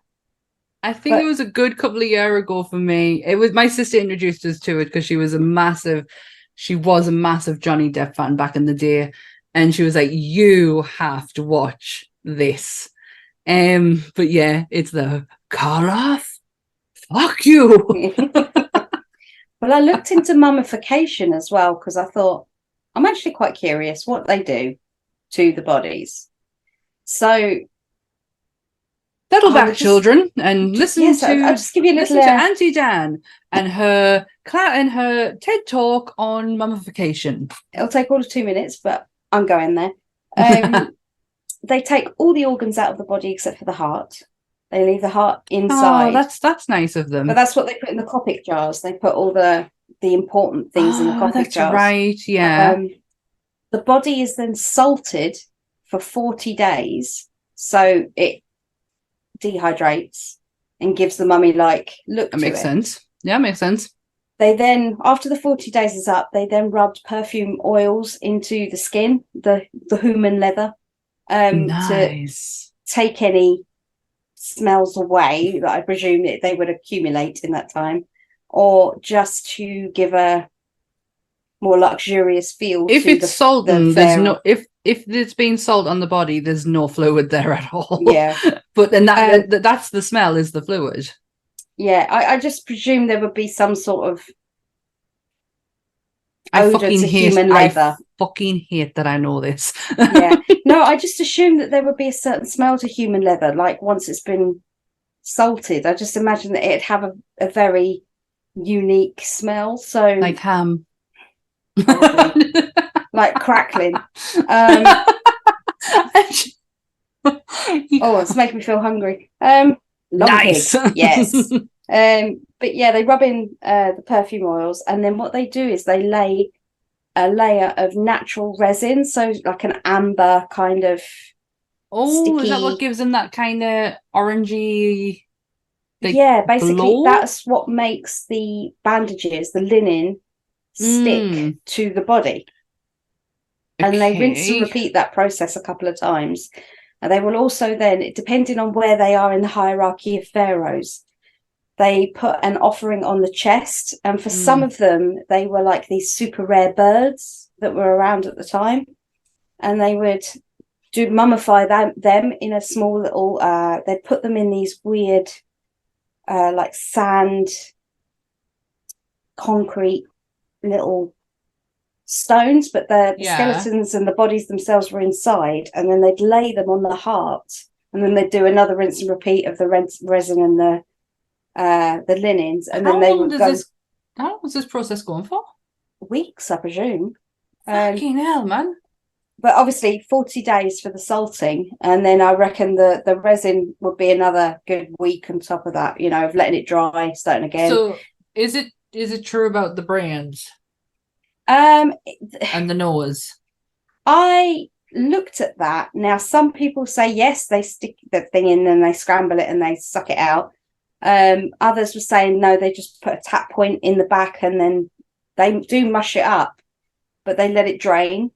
I think it was a good couple of years ago for me. It was my sister introduced us to it because she was a massive Johnny Depp fan back in the day. And she was like, you have to watch this. But yeah, it's the Karloff. Fuck you. Well, I looked into mummification as well because I thought I'm actually quite curious what they do to the bodies. So settle back, children, and listen to. I'll just give you a little. Listen to Auntie Dan and her TED talk on mummification. It'll take all of 2 minutes, but I'm going there. They take all the organs out of the body except for the heart. They leave the heart inside. Oh, that's nice of them. But that's what they put in the Copic jars. They put all the important things in the Copic jars. Right, yeah. The body is then salted for 40 days, so it dehydrates and gives the mummy look to it. Makes sense. Yeah, makes sense. They then, after the 40 days is up, they then rubbed perfume oils into the skin, the human leather, nice. To take any smells away that I presume that they would accumulate in that time, or just to give a more luxurious feel. If it's salt, there's no. If it's been salt on the body, there's no fluid there at all. Yeah, but then that's the smell is the fluid. Yeah, I just presume there would be some sort of I odor to human leather. I fucking hate that I know this. Yeah, no, I just assumed that there would be a certain smell to human leather, like once it's been salted. I just imagine that it'd have a very unique smell. So like ham. Like crackling. Oh, it's making me feel hungry. Nice. Yes. But yeah, they rub in the perfume oils, and then what they do is they lay a layer of natural resin, so like an amber kind of sticky. Is that what gives them that kind of orangey? Yeah, basically glow? that's what makes the bandages, the linen, stick to the body. And they rinse and repeat that process a couple of times. And they will also then, depending on where they are in the hierarchy of pharaohs, they put an offering on the chest. And for some of them, they were like these super rare birds that were around at the time. And they would mummify them in a small little, they'd put them in these weird, like sand, concrete little stones, but the skeletons and the bodies themselves were inside, and then they'd lay them on the heart, and then they'd do another rinse and repeat of the resin and the linens, and then they would go. How long was this process going for? Weeks, I presume. Fucking hell, man. But obviously 40 days for the salting, and then I reckon the resin would be another good week on top of that, of letting it dry, starting again. So is it true about the brands? And the nose. I looked at that. Now, some people say yes, they stick the thing in and they scramble it and they suck it out. Others were saying no, they just put a tap point in the back and then they do mush it up, but they let it drain.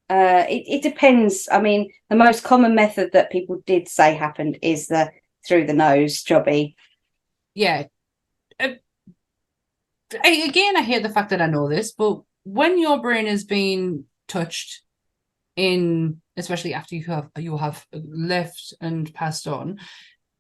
It depends. I mean, the most common method that people did say happened is the through the nose jobby. Yeah. I hate the fact that I know this, but when your brain is being touched in, especially after you have left and passed on,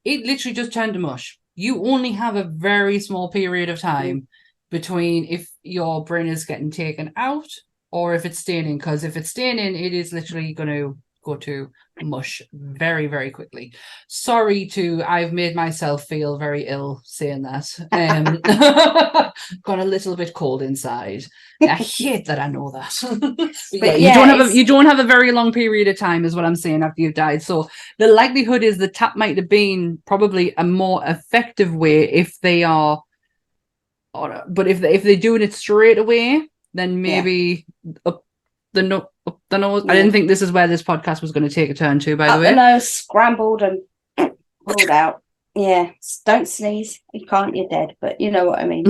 it literally just turned to mush. You only have a very small period of time between if your brain is getting taken out or if it's staying in, because if it's staying in, it is literally going to go to mush very, very quickly. I've made myself feel very ill saying that. Got a little bit cold inside. I hate that I know that. But you don't have a very long period of time is what I'm saying after you've died. So the likelihood is the tap might have been probably a more effective way if they are, but if they're doing it straight away, then maybe up the nose. I didn't think this is where this podcast was going to take a turn to, by the way. The nose, scrambled and pulled out. Yeah, don't sneeze. You can't, you're dead, but you know what I mean.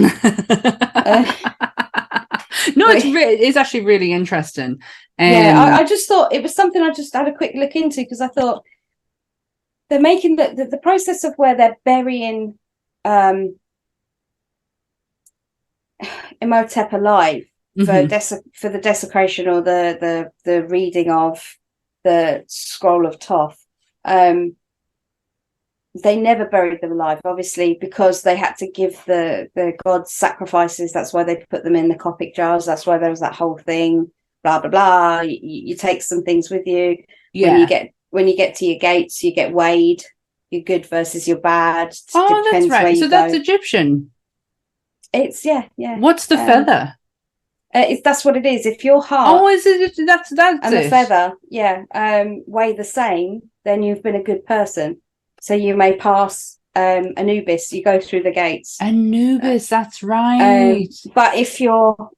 No, it's actually really interesting. I just thought it was something I just had a quick look into, because I thought they're making the process of where they're burying Imhotep alive for the desecration or the reading of the scroll of Thoth. They never buried them alive, obviously, because they had to give the gods sacrifices. That's why they put them in the Coptic jars. That's why there was that whole thing, blah blah blah. You take some things with you. When you get to your gates, you get weighed. You're good versus you're bad. Oh, that's right. So that's Egyptian. It's yeah. What's the feather? That's what it is. If your heart, is it? That's and the feather, weigh the same, then you've been a good person. So you may pass Anubis. You go through the gates. Anubis, that's right. But if your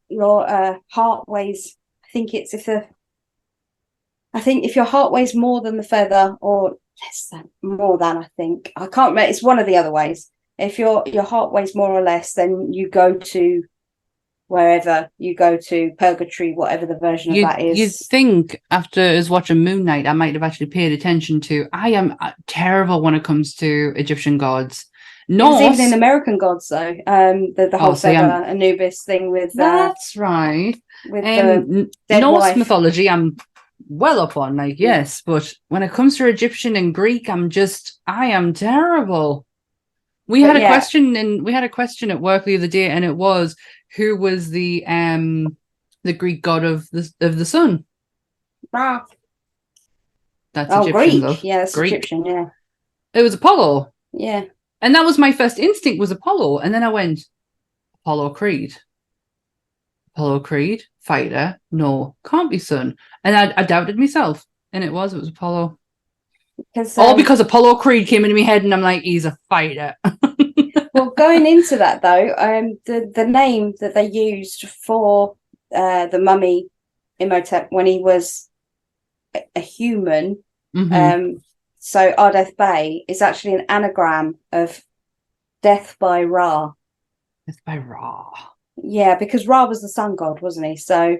heart weighs, if your heart weighs more than the feather, or less than, more than, I can't remember. It's one of the other ways. If your heart weighs more or less, then you go to wherever you go to, purgatory, whatever the version of that is. You'd think after us watching Moon Knight, I might have actually paid attention to. I am terrible when it comes to Egyptian gods. No, even in American gods, though. The whole feather Anubis thing with that's right. With the dead Norse wife. mythology, I'm well up on, yes, but when it comes to Egyptian and Greek, I am terrible. We had a question at work the other day, and it was, who was the Greek god of the sun? Ra. That's Egyptian, though. Yeah, that's Greek. Egyptian, yeah. It was Apollo. Yeah. And that was my first instinct, was Apollo. And then I went, Apollo Creed, fighter, no, can't be sun. And I doubted myself. And it was Apollo. Because Apollo Creed came into my head and I'm like, he's a fighter. Well, going into that though, the name that they used for the mummy Imhotep when he was a human, so Ardeth Bay is actually an anagram of death by Ra. Death by Ra. Yeah, because Ra was the sun god, wasn't he? So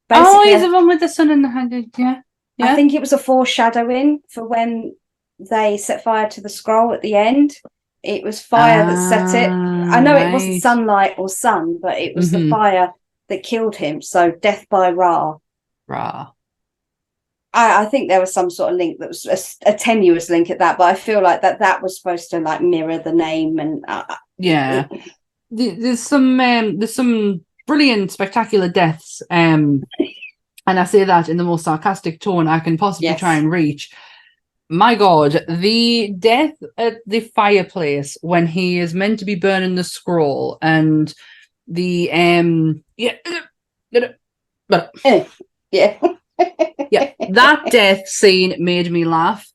basically, he's the one with the sun in the hand. Yeah. I think it was a foreshadowing for when they set fire to the scroll at the end. It was fire that set it. I know it wasn't sunlight or sun, but it was the fire that killed him. So death by Ra. I think there was some sort of link that was a tenuous link at that, but I feel like that was supposed to like mirror the name and there's some brilliant, spectacular deaths, and I say that in the most sarcastic tone I can possibly try and reach. My God, the death at the fireplace when he is meant to be burning the scroll, and the that death scene made me laugh.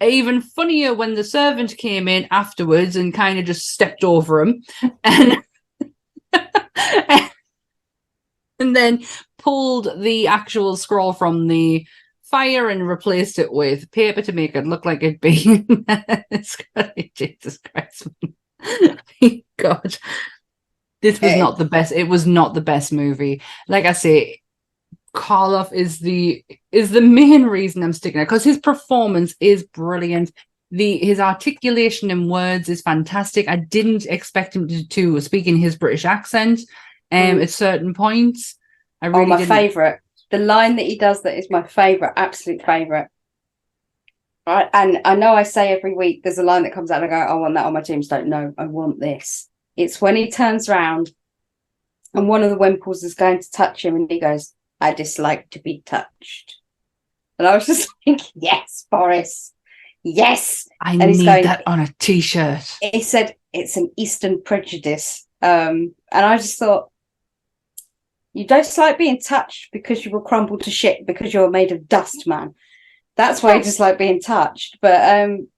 Even funnier when the servant came in afterwards and kind of just stepped over him and and then pulled the actual scroll from the fire and replaced it with paper to make it look like it'd been Jesus Christ. God, this was not the best. It was not the best movie. Like I say, Karloff is the main reason I'm sticking it, because his performance is brilliant. His articulation in words is fantastic. I didn't expect him to speak in his British accent at certain points. I really my favourite. The line that he does that is my favourite, absolute favourite. Right, and I know I say every week there's a line that comes out and I go, I want that on my tombstone. No, I want this. It's when he turns around and one of the Wimples is going to touch him and he goes, I dislike to be touched. And I was just like, yes, Boris, yes. I need that on a T-shirt. He said it's an Eastern prejudice. And I just thought, you don't dislike being touched because you will crumble to shit because you're made of dust, man. That's why you dislike being touched. But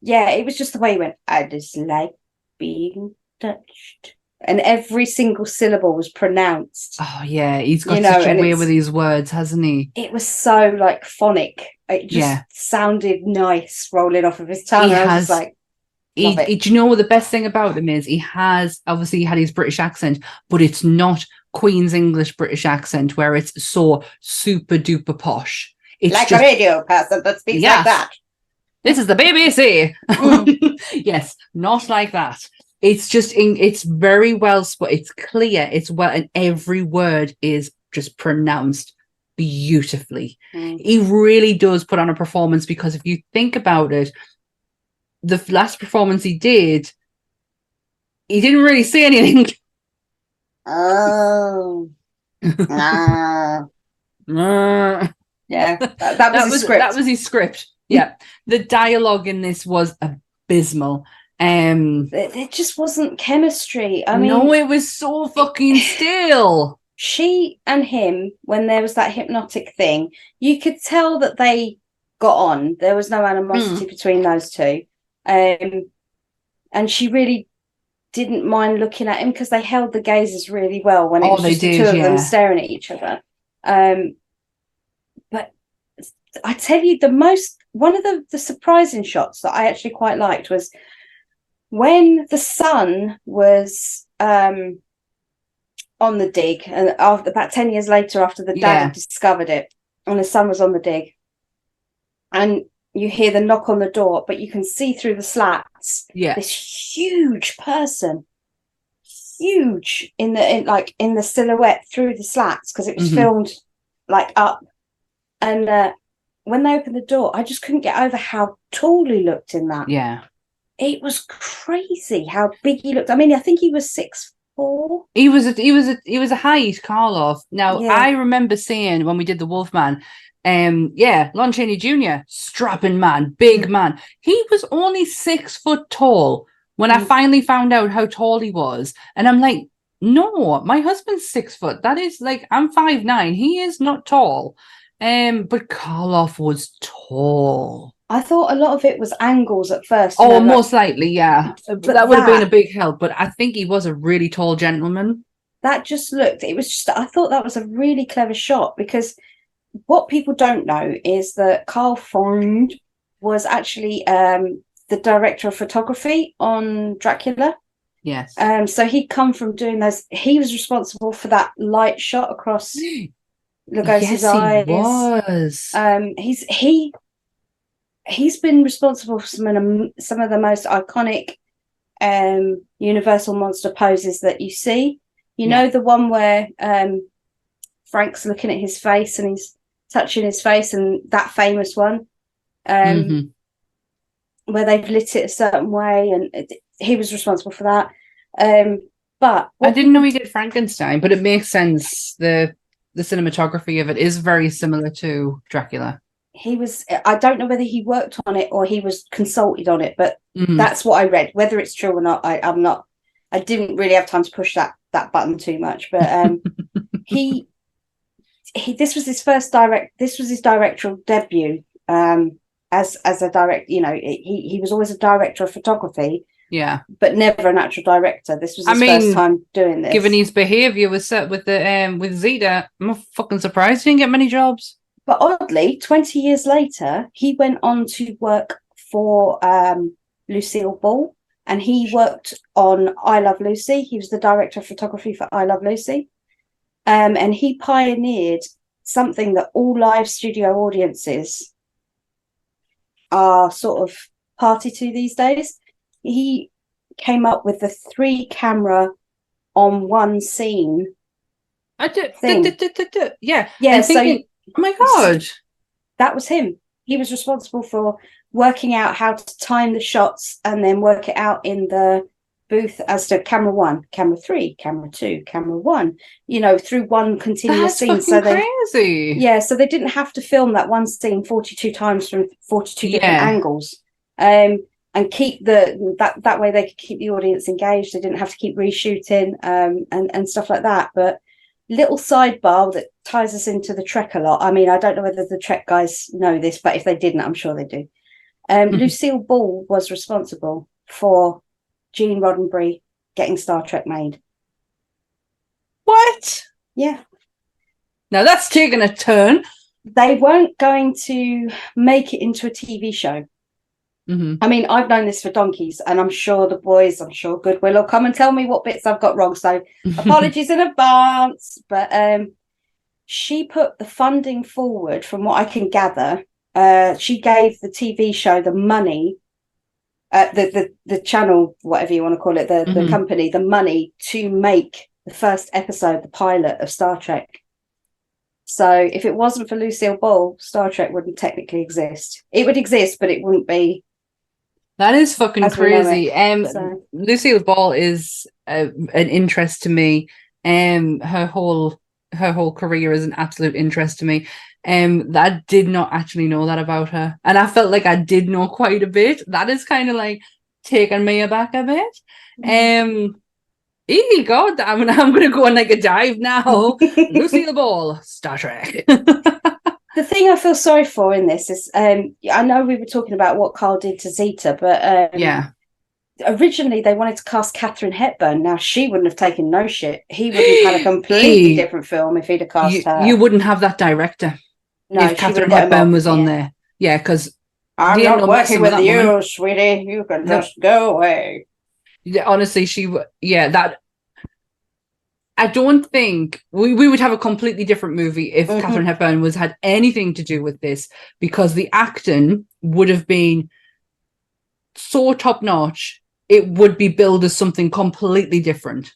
it was just the way he went, I dislike being touched. And every single syllable was pronounced. Oh yeah, he's got such a way with these words, hasn't he? It was so like phonic. It just sounded nice rolling off of his tongue. I was just like, do you know what the best thing about him is? He had his British accent, but it's not Queen's English British accent where it's so super duper posh. It's like a radio person that speaks like that. This is the BBC. Yes, not like that. It's just it's very well it's clear, it's well, and every word is just pronounced beautifully. He really does put on a performance, because if you think about it, the last performance he did, he didn't really say anything. Oh. Yeah, that was his script. That was his script. Yeah. The dialogue in this was abysmal. It just wasn't chemistry. I mean, no, it was so fucking still. She and him, when there was that hypnotic thing, you could tell that they got on. There was no animosity between those two. And she really didn't mind looking at him because they held the gazes really well when it was just the two of them staring at each other. But I tell you, one of the surprising shots that I actually quite liked was when the son was on the dig, and after about 10 years later, after the dad had discovered it, and the son was on the dig, and you hear the knock on the door, but you can see through the slats this huge person, huge in the silhouette through the slats, because it was filmed like up. And when they opened the door, I just couldn't get over how tall he looked in that. Yeah. It was crazy how big he looked. I mean, I think he was 6'4". He was a height, Karloff. Now, I remember seeing when we did the Wolfman, Lon Chaney Jr., strapping man, big man. He was only 6 foot tall when I finally found out how tall he was. And I'm like, no, my husband's 6 foot. That is like, I'm 5'9". He is not tall. But Karloff was tall. I thought a lot of it was angles at first. Oh, most likely, yeah. But that would have been a big help. But I think he was a really tall gentleman. That just looked, it was just, I thought that was a really clever shot, because what people don't know is that Carl Freund was actually the director of photography on Dracula. Yes. So he'd come from doing those. He was responsible for that light shot across Lugosi's eyes. He was. He's been responsible for some of the most iconic Universal monster poses that you see. You know, the one where Frank's looking at his face and he's touching his face, and that famous one where they've lit it a certain way, and he was responsible for that. But I didn't know he did Frankenstein, but it makes sense. The cinematography of it is very similar to Dracula. He was, I don't know whether he worked on it or he was consulted on it, but that's what I read. Whether it's true or not, I didn't really have time to push that button too much. But this was his directorial debut as a director. You know, he was always a director of photography, but never an actual director. This was his first time doing this. Given his behavior with Zeta, I'm not fucking surprised he didn't get many jobs. But oddly, 20 years later, he went on to work for Lucille Ball, and he worked on I Love Lucy. He was the director of photography for I Love Lucy. And he pioneered something that all live studio audiences are sort of party to these days. He came up with the 3-camera on one scene. Yeah. So oh my God. That was him. He was responsible for working out how to time the shots and then work it out in the booth as to camera 1, camera 3, camera 2, camera 1, you know, through one continuous scene. So crazy. Yeah, so they didn't have to film that one scene 42 times from 42 different angles. And keep that way they could keep the audience engaged. They didn't have to keep reshooting and stuff like that. But little sidebar that ties us into the Trek a lot. I mean, I don't know whether the Trek guys know this, but if they didn't, I'm sure they do. Lucille Ball was responsible for Gene Roddenberry getting Star Trek made. What? Yeah. Now that's taken a turn. They weren't going to make it into a TV show. I mean, I've known this for donkeys, and I'm sure Goodwill will come and tell me what bits I've got wrong. So apologies in advance. But she put the funding forward, from what I can gather. She gave the TV show the money, the channel, whatever you want to call it, the company, the money to make the first episode, the pilot of Star Trek. So if it wasn't for Lucille Ball, Star Trek wouldn't technically exist. It would exist, but it wouldn't be. That is fucking crazy. Lucille Ball is an interest to me. Her whole career is an absolute interest to me. I did not actually know that about her, and I felt like I did know quite a bit. That is kind of like taking me aback a bit. God, I'm gonna go on like a dive now. Lucille Ball, Star Trek. The thing I feel sorry for in this is, I know we were talking about what Carl did to Zeta, but originally they wanted to cast Katharine Hepburn. Now, she wouldn't have taken no shit. He would have had a completely different film if he'd have cast her. You wouldn't have that director if Katharine Hepburn was on there. Yeah, because I'm not working with you, sweetie. You can just go away. Yeah, honestly, I don't think we would have a completely different movie if Katharine Hepburn had anything to do with this, because the acting would have been so top notch. It would be billed as something completely different.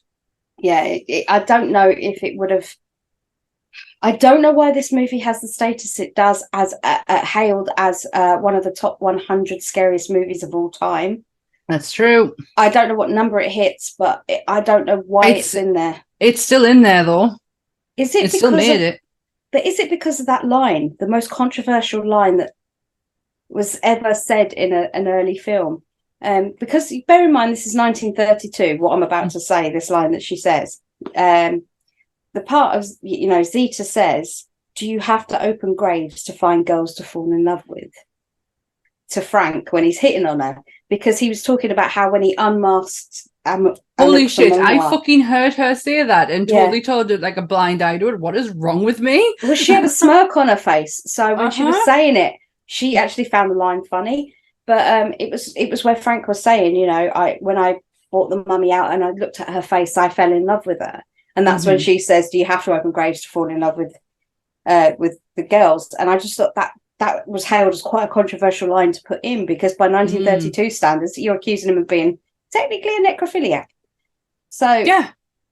Yeah, I don't know if it would have. I don't know why this movie has the status it does, as hailed as one of the top 100 scariest movies of all time. That's true. I don't know what number it hits, but I don't know why it's in there. It's still in there, though. Is it? It still made it. But is it because of that line, the most controversial line that was ever said in an early film? Because bear in mind, this is 1932. What I'm about to say, this line that she says, the part of Zeta says, "Do you have to open graves to find girls to fall in love with?" to Frank when he's hitting on her, because he was talking about how when he unmasked holy shit, I Memoir, fucking heard her say that and totally told it like a blind eye to it. What is wrong with me? well, she had a smirk on her face, so when she was saying it, she actually found the line funny. But it was where Frank was saying, you know, when I brought the mummy out and I looked at her face, I fell in love with her. And that's when she says, do you have to open graves to fall in love with the girls? And I just thought that was hailed as quite a controversial line to put in, because by 1932 standards, you're accusing him of being technically a necrophiliac. So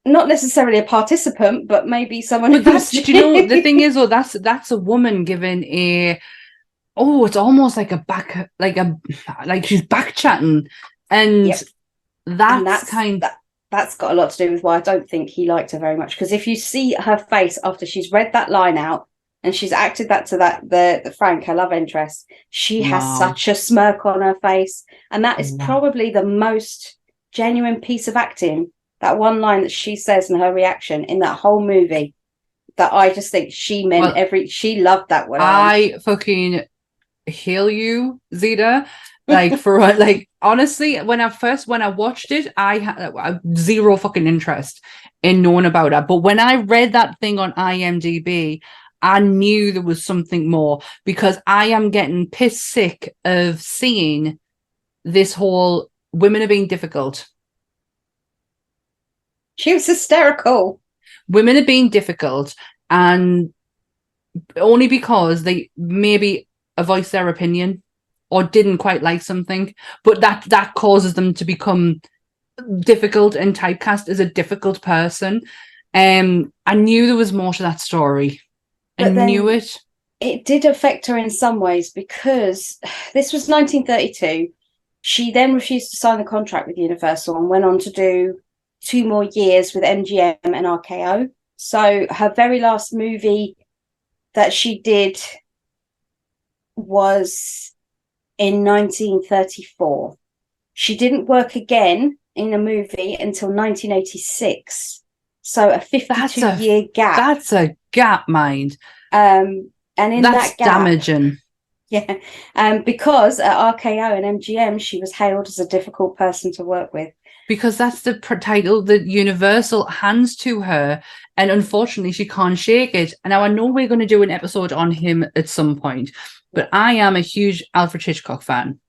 not necessarily a participant, but maybe someone. But that's, do you know, the thing is, that's a woman given a, it's almost like like she's back chatting, and that's got a lot to do with why I don't think he liked her very much. Because if you see her face after she's read that line out and she's acted that to the Frank, her love interest, she has such a smirk on her face, and that is probably the most genuine piece of acting. That one line that she says and her reaction in that whole movie, that I just think she meant she loved that one. I fucking hail you, Zeta. Like, for like, honestly, when I watched it, I had zero fucking interest in knowing about her. But when I read that thing on IMDb, I knew there was something more, because I am getting piss sick of seeing this whole women are being difficult. She was hysterical. Women are being difficult, and only because they maybe voice their opinion or didn't quite like something, but that causes them to become difficult and typecast as a difficult person. I knew there was more to that story. I knew it. It did affect her in some ways, because this was 1932. She then refused to sign the contract with Universal and went on to do 2 more years with MGM and RKO. So her very last movie that she did was in 1934. She didn't work again in a movie until 1986. So a 52-year gap. That's a gap, mind. And in that's that gap, damaging. Yeah. Because at RKO and MGM, she was hailed as a difficult person to work with. Because that's the title that Universal hands to her, and unfortunately she can't shake it. And now I know we're going to do an episode on him at some point, but I am a huge Alfred Hitchcock fan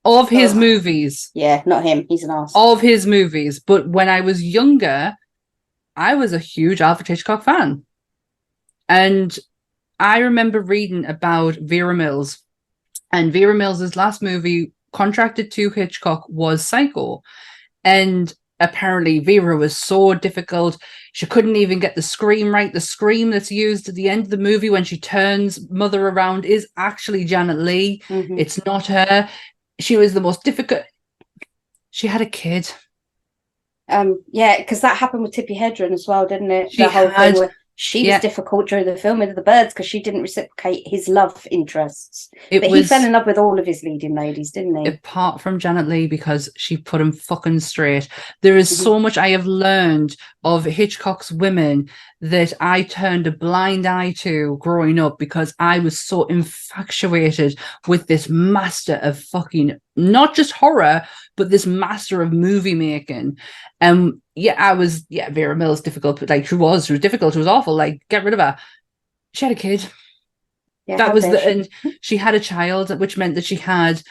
of his movies. Yeah, not him. He's an arse. Of his movies. But when I was younger, I was a huge Alfred Hitchcock fan. And I remember reading about Vera Mills, and Vera Mills's last movie contracted to Hitchcock was Psycho. And apparently Vera was so difficult. She couldn't even get the scream right. The scream that's used at the end of the movie when she turns Mother around is actually Janet Leigh. Mm-hmm. It's not her. She was the most difficult. She had a kid. Yeah, because that happened with Tippi Hedren as well, didn't it? The whole thing where she was difficult during the filming of the birds because she didn't reciprocate his love interests. He fell in love with all of his leading ladies, didn't he? Apart from Janet Leigh, because she put him fucking straight. There is so much I have learned of Hitchcock's women that I turned a blind eye to growing up, because I was so infatuated with this master of fucking, not just horror, but this master of movie making. Vera Mills difficult, but she was difficult. She was awful. Like, get rid of her. She had a kid. Yeah, that was and she had a child, which meant that she had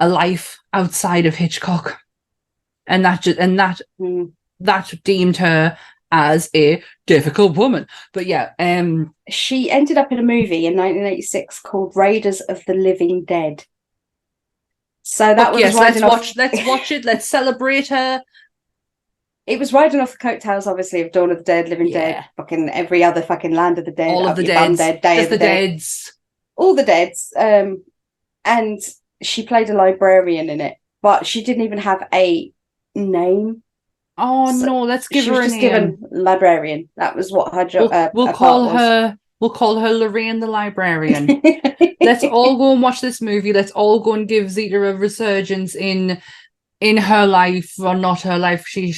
a life outside of Hitchcock, and that deemed her as a difficult woman. But she ended up in a movie in 1986 called Raiders of the Living Dead. So that was let's watch it. Let's celebrate her. It was riding off the coattails, obviously, of Dawn of the Dead, Living Dead, fucking every other fucking Land of the Dead, all of the Deads, Day of the Deads, all the Deads. And she played a librarian in it, but she didn't even have a name. Oh no, let's give her a name. She was just given librarian. That was what her job. We'll call her Lorraine the librarian. Let's all go and watch this movie. Let's all go and give Zeta a resurgence in her life, or not her life. She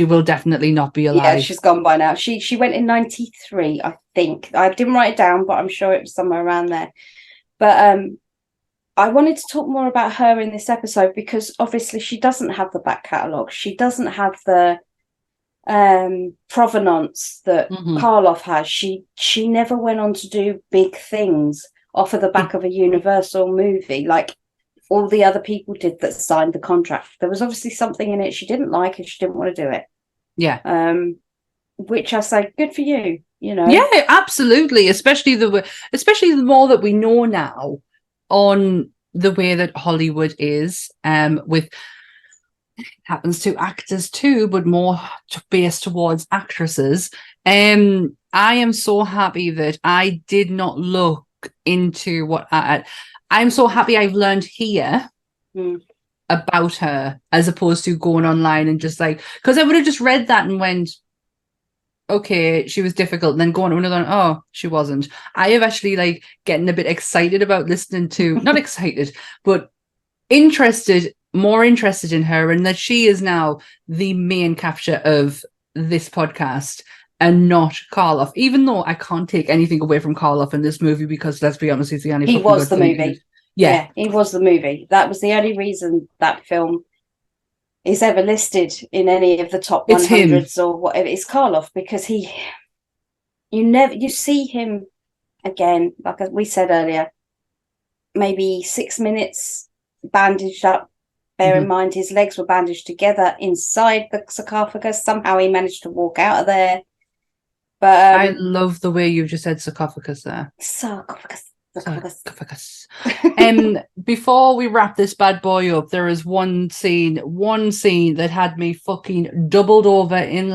will definitely not be alive. Yeah, she's gone by now. She went in 93, I think. I didn't write it down, but I'm sure it was somewhere around there. But I wanted to talk more about her in this episode because obviously she doesn't have the back catalogue. She doesn't have the provenance that Karloff has. She never went on to do big things off of the back of a Universal movie like all the other people did that signed the contract. There was obviously something in it she didn't like and she didn't want to do it. Yeah. Which I say, good for you, you know. Yeah, absolutely. Especially the more that we know now on the way that Hollywood is, with happens to actors too, but more based towards actresses. I am so happy that I did not look into what I'm so happy I've learned here about her as opposed to going online and just like, because I would have just read that and went, okay, she was difficult, and then going to another one, oh, she wasn't. I have actually like getting a bit excited about listening to, not excited, but more interested in her, and that she is now the main capture of this podcast and not Karloff, even though I can't take anything away from Karloff in this movie because, let's be honest, he's the only he was the movie. Yeah, he was the movie. That was the only reason that film is ever listed in any of the top 100s or whatever. It's Karloff, because you see him again, like we said earlier, maybe 6 minutes bandaged up. Bear in mind his legs were bandaged together inside the sarcophagus. Somehow he managed to walk out of there. But I love the way you just said sarcophagus there. Sarcophagus. Before we wrap this bad boy up, there is one scene that had me fucking doubled over in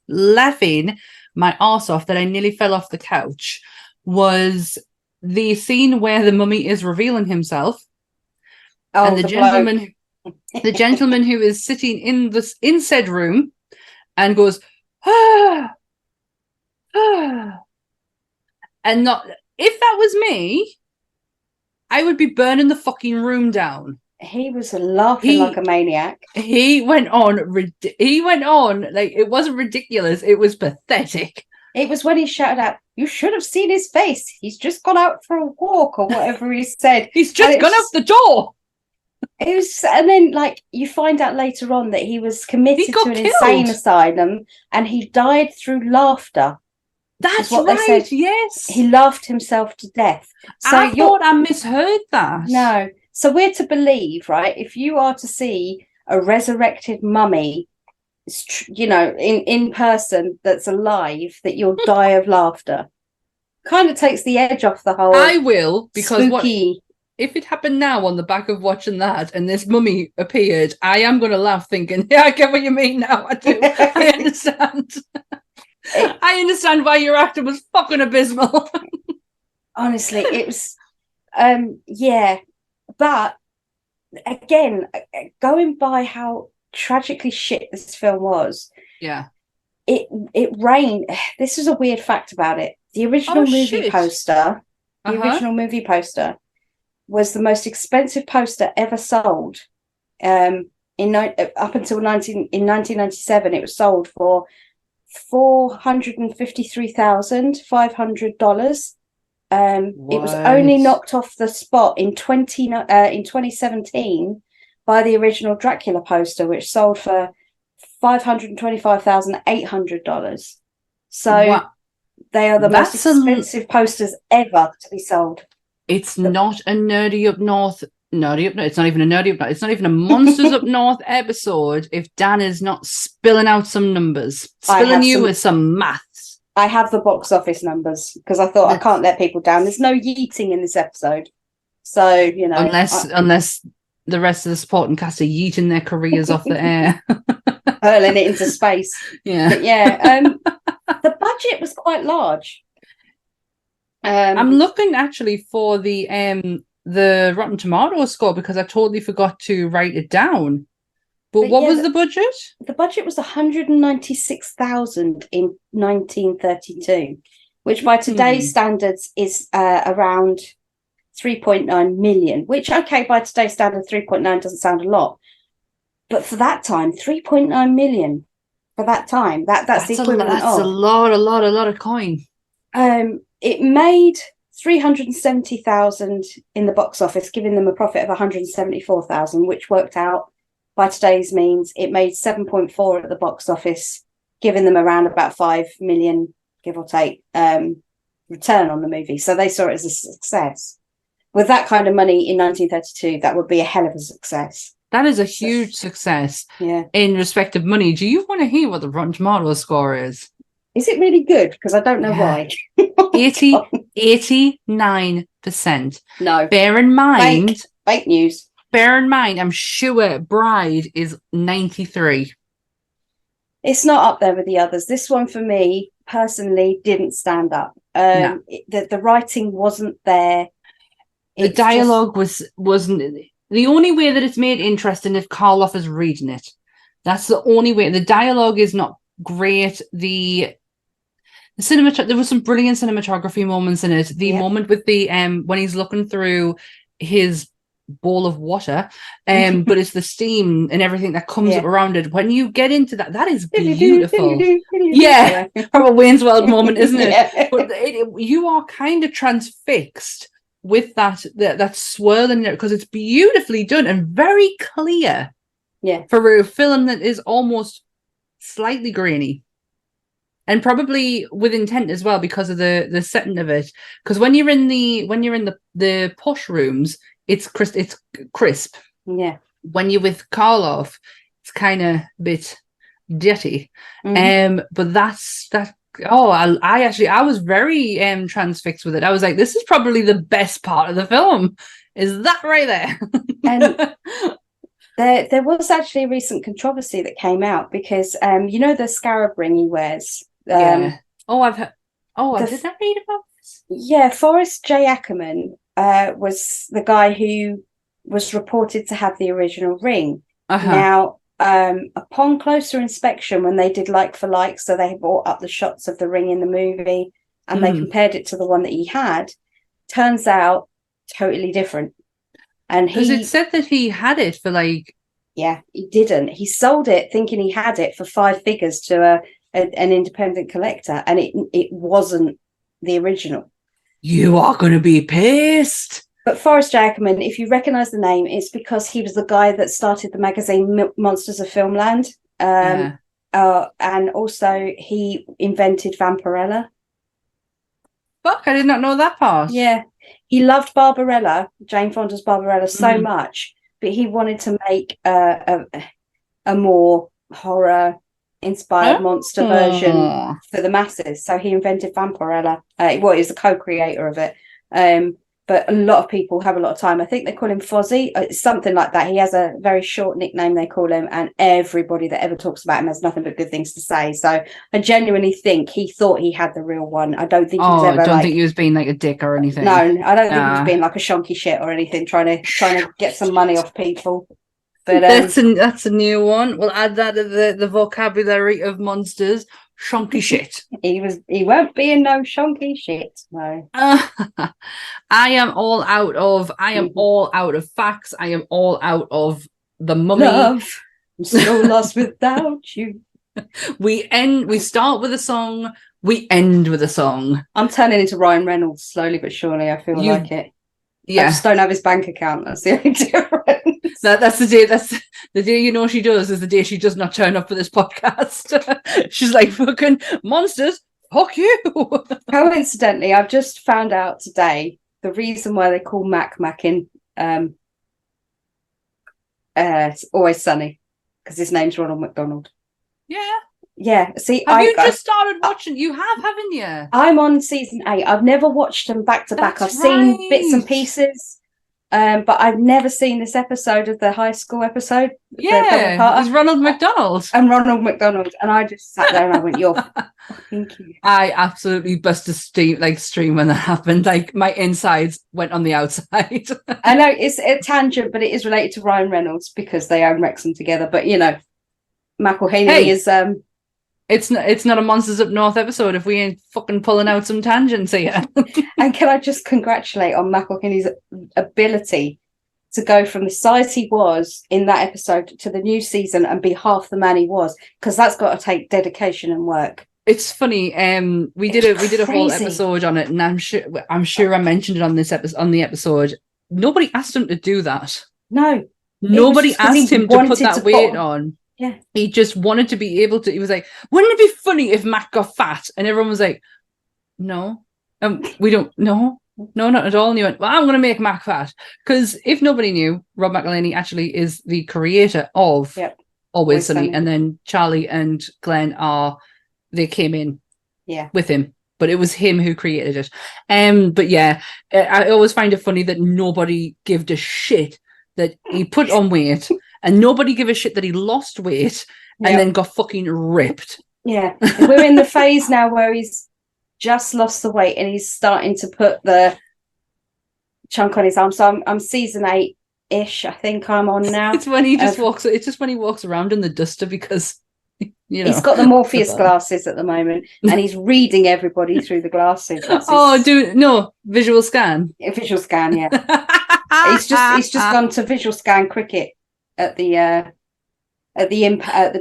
laughing my arse off, that I nearly fell off the couch, was the scene where the mummy is revealing himself. Oh, and the gentleman who is sitting in said room and goes, and not, if that was me, I would be burning the fucking room down. He was laughing like a maniac. He went on like it wasn't ridiculous, it was pathetic. It was when he shouted out, "You should have seen his face. He's just gone out for a walk," or whatever he said. He's just gone out the door. It was, and then like you find out later on that he was committed to an insane asylum and he died through laughter. That's what right. They said. Yes, he laughed himself to death. So I thought I misheard that. No, so we're to believe, right? If you are to see a resurrected mummy, you know, in person that's alive, that you'll die of laughter. Kind of takes the edge off the whole. I will, because spooky. If it happened now on the back of watching that and this mummy appeared, I am going to laugh thinking, yeah, I get what you mean now. I do. I understand. I understand why your actor was fucking abysmal. Honestly, it was, yeah. But again, going by how tragically shit this film was, yeah, it rained. This is a weird fact about it. The original movie poster, original movie poster was the most expensive poster ever sold. Up until 1997, it was sold for $453,500. It was only knocked off the spot in 2017 by the original Dracula poster, which sold for $525,800. So they are the most expensive posters ever to be sold. It's not a Nerdy Up North. It's not even a Nerdy Up North. It's not even a Monsters Up North episode if Dan is not spilling out some numbers, with some maths. I have the box office numbers because I thought I can't let people down. There's no yeeting in this episode. So, you know. Unless the rest of the supporting cast are yeeting their careers off the air. Hurling it into space. Yeah. But yeah. The budget was quite large. I'm looking actually for the Rotten Tomatoes score because I totally forgot to write it down. But what was the budget? The budget was $196,000 in 1932, which by today's standards is around 3.9 million. Which, okay, by today's standards, 3.9 doesn't sound a lot, but for that time, 3.9 million for that time. That's the equivalent. That's a lot of coin. It made $370,000 in the box office, giving them a profit of $174,000, which worked out by today's means. It made 7.4 at the box office, giving them around about 5 million, give or take, return on the movie. So they saw it as a success. With that kind of money in 1932, that would be a hell of a success. That is a huge success. Yeah. In respect of money. Do you want to hear what the Rotten Tomatoes score is? Is it really good? Because I don't know why. 89%. No. Bear in mind. Fake news. Bear in mind, I'm sure Bride is 93. It's not up there with the others. This one, for me, personally, didn't stand up. No. The writing wasn't there. The dialogue wasn't... The only way that it's made interesting if Karloff is reading it. That's the only way. The dialogue is not great. The there was some brilliant cinematography moments in it. The moment with the when he's looking through his bowl of water, but it's the steam and everything that comes up around it. When you get into that is beautiful. Yeah, from a Wayne's World moment, isn't it? Yeah. But you are kind of transfixed with that swirling because it's beautifully done and very clear. Yeah, for a film that is almost slightly grainy, and probably with intent as well because of the setting of it. Because when you're in the posh rooms, it's crisp. Yeah. When you're with Karloff, it's kind of a bit dirty. But that's that. Oh, I was very transfixed with it. I was like, this is probably the best part of the film. Is that right there? And there was actually a recent controversy that came out because the scarab ring he wears. Yeah. Did I read about this? Yeah, Forrest J. Ackerman was the guy who was reported to have the original ring. Now, upon closer inspection, when they did like for like, so they brought up the shots of the ring in the movie and they compared it to the one that he had, turns out totally different. And because it said that he had it for like... Yeah, he didn't. He sold it thinking he had it for 5 figures to an independent collector, and it wasn't the original. You are going to be pissed. But Forrest Ackerman, if you recognise the name, it's because he was the guy that started the magazine Monsters of Filmland. And also he invented Vampirella. Fuck, I did not know that part. Yeah. He loved Barbarella, Jane Fonda's Barbarella, so much, but he wanted to make a more horror-inspired monster version for the masses. So he invented Vampirella. He's the co-creator of it. But a lot of people have a lot of time. I think they call him Fozzie. It's something like that. He has a very short nickname they call him, and everybody that ever talks about him has nothing but good things to say. So I genuinely think he thought he had the real one. I don't think he was ever. I don't think he was being like a dick or anything. No, I don't think he was being like a shonky shit or anything, trying to get some money off people. But that's a new one. We'll add that to the vocabulary of monsters. Shonky shit. He won't be in no shonky shit. No. I am all out of facts. I am all out of the Mummy. Love, I'm so lost without you. We start with a song, we end with a song. I'm turning into Ryan Reynolds slowly but surely. I feel like it. Yeah. I just don't have his bank account. That's the only difference. That's the day. That's the day you know she does is the day she does not turn up for this podcast. She's like, fucking monsters, fuck you. Coincidentally, I've just found out today the reason why they call Mac in It's Always Sunny, because his name's Ronald McDonald. Yeah. See, have you just started watching? You have, haven't you? I'm on season 8. I've never watched them back to back. I've seen bits and pieces, but I've never seen this episode of the high school episode. Yeah, it's Ronald McDonald. And Ronald McDonald, and I just sat there and I went, "You're fucking cute." I absolutely busted stream when that happened. Like my insides went on the outside. I know it's a tangent, but it is related to Ryan Reynolds because they own Wrexham together. But McElhaney is It's not a Monsters Up North episode if we ain't fucking pulling out some tangents here. And can I just congratulate on McElhaney's ability to go from the size he was in that episode to the new season and be half the man he was, because that's got to take dedication and work. It's funny. We did a whole crazy. episode on it, and I'm sure I mentioned it on the episode. Nobody asked him to do that. No. Nobody just 'cause he asked him to wanted put that to weight put on. Yeah. He just wanted to be able to. He was like, "Wouldn't it be funny if Mac got fat?" And everyone was like, "No, we don't. No, not at all." And he went, "Well, I'm going to make Mac fat," because if nobody knew, Rob McElhenney actually is the creator of Always Sunny, and then Charlie and Glenn they came in with him, but it was him who created it. But yeah, I always find it funny that nobody gave a shit that he put on weight, and nobody gave a shit that he lost weight and then got fucking ripped. Yeah, we're in the phase now where he's just lost the weight and he's starting to put the chunk on his arm. So I'm season 8-ish, I think I'm on now. It's when he just walks. It's just when he walks around in the duster because he's got the Morpheus glasses at the moment, and he's reading everybody through the glasses. Visual scan. Visual scan, yeah. He's just gone to visual scan cricket at the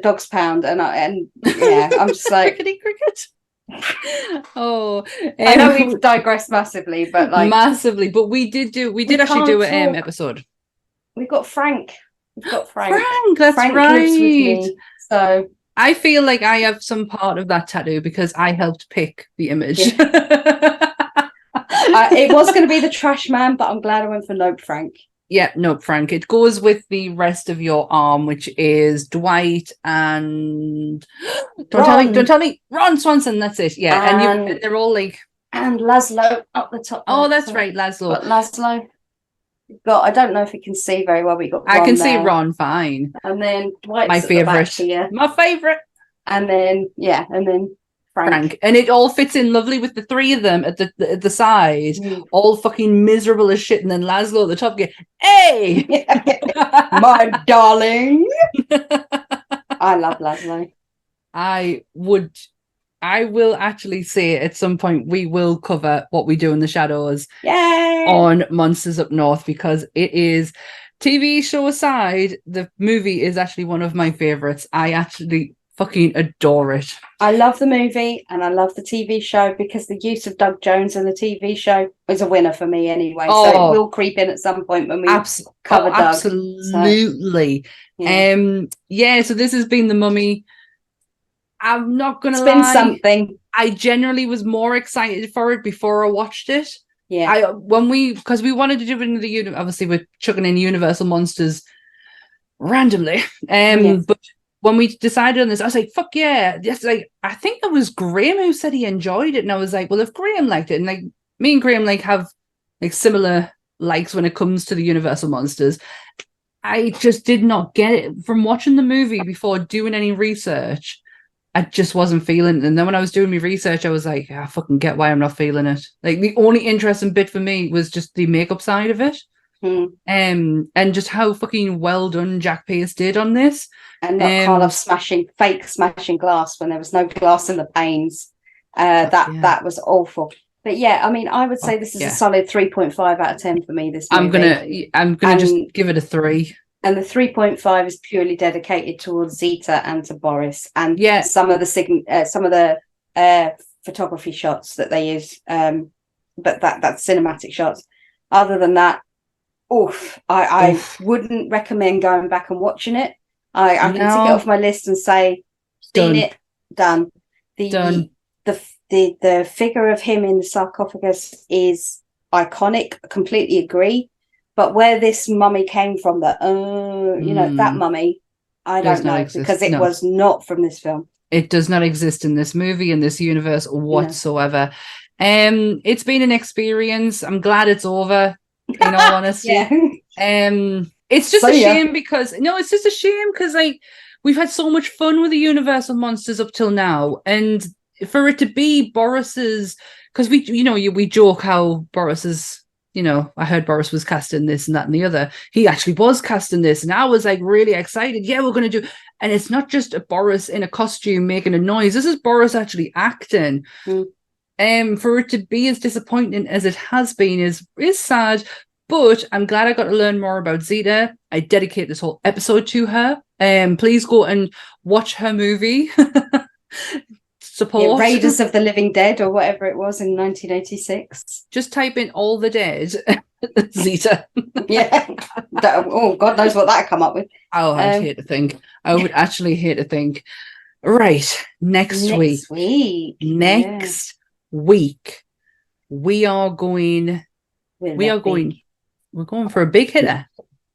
Dogs Pound, and I'm just like cricket. I know we've digressed massively, but massively. But we did actually do an episode. We've got Frank. That's Frank right. Lives with me, so I feel like I have some part of that tattoo because I helped pick the image. Yeah. It was going to be the Trash Man, but I'm glad I went for Nope Frank. Yeah, Nope Frank. It goes with the rest of your arm, which is Dwight and don't tell me, Ron Swanson. That's it. Yeah, and they're all like and Laszlo up the top. Oh, that's right, Laszlo. But Laszlo. I don't know if you can see very well, but you got Ron I can there. see Ron fine. And then Dwight's my favorite. My favorite. And then Frank. And it all fits in lovely with the three of them at the side, all fucking miserable as shit, and then Laszlo at the top going, "Hey, my darling." I love Laszlo. I will actually say at some point we will cover What We Do in the Shadows on Monsters Up North, because it is, TV show aside, the movie is actually one of my favorites. I actually fucking adore it. I love the movie and I love the TV show, because the use of Doug Jones in the TV show is a winner for me anyway. So it will creep in at some point when we cover Doug. Absolutely. So, so this has been The Mummy. I'm not gonna lie. It's been something. I generally was more excited for it before I watched it. Yeah. Because we wanted to do it in the obviously we're chucking in Universal Monsters randomly. But when we decided on this, I was like, fuck yeah. Yes, like I think it was Graham who said he enjoyed it. And I was like, well, if Graham liked it, and like me and Graham like have like similar likes when it comes to the Universal Monsters, I just did not get it from watching the movie before doing any research. I just wasn't feeling it. And then when I was doing my research, I was like, I fucking get why I'm not feeling it. Like the only interesting bit for me was just the makeup side of it. And just how fucking well done Jack Pierce did on this. And not kind of fake smashing glass when there was no glass in the panes. That was awful. But yeah, I mean, I would say this is a solid 3.5 out of 10 for me, this movie. I'm gonna just give it a 3. And the 3.5 is purely dedicated towards Zita and to Boris, and some of the photography shots that they use. But that's cinematic shots. Other than that, I wouldn't recommend going back and watching it. I can tick it off my list and say, seen it, done. The figure of him in the sarcophagus is iconic. Completely agree. But where this mummy came from, that mummy, I don't know, because it was not from this film. It does not exist in this movie, in this universe whatsoever. It's been an experience. I'm glad it's over, in all honesty. It's just a shame because like we've had so much fun with the Universal Monsters up till now, and for it to be Boris's, because we joke how Boris is. I heard Boris was cast in this and that and the other. He actually was cast in this, and I was like really excited. Yeah, we're going to do, and it's not just a Boris in a costume making a noise. This is Boris actually acting. For it to be as disappointing as it has been is sad. But I'm glad I got to learn more about Zita. I dedicate this whole episode to her. Please go and watch her movie. support. Raiders of the Living Dead or whatever it was in 1986. Just type in all the dead. Zeta. Yeah. Oh, God knows what that come up with. Oh, I'd hate to think. I would actually hate to think. Right. Next week. Next week. We are going. We're going for a big hitter.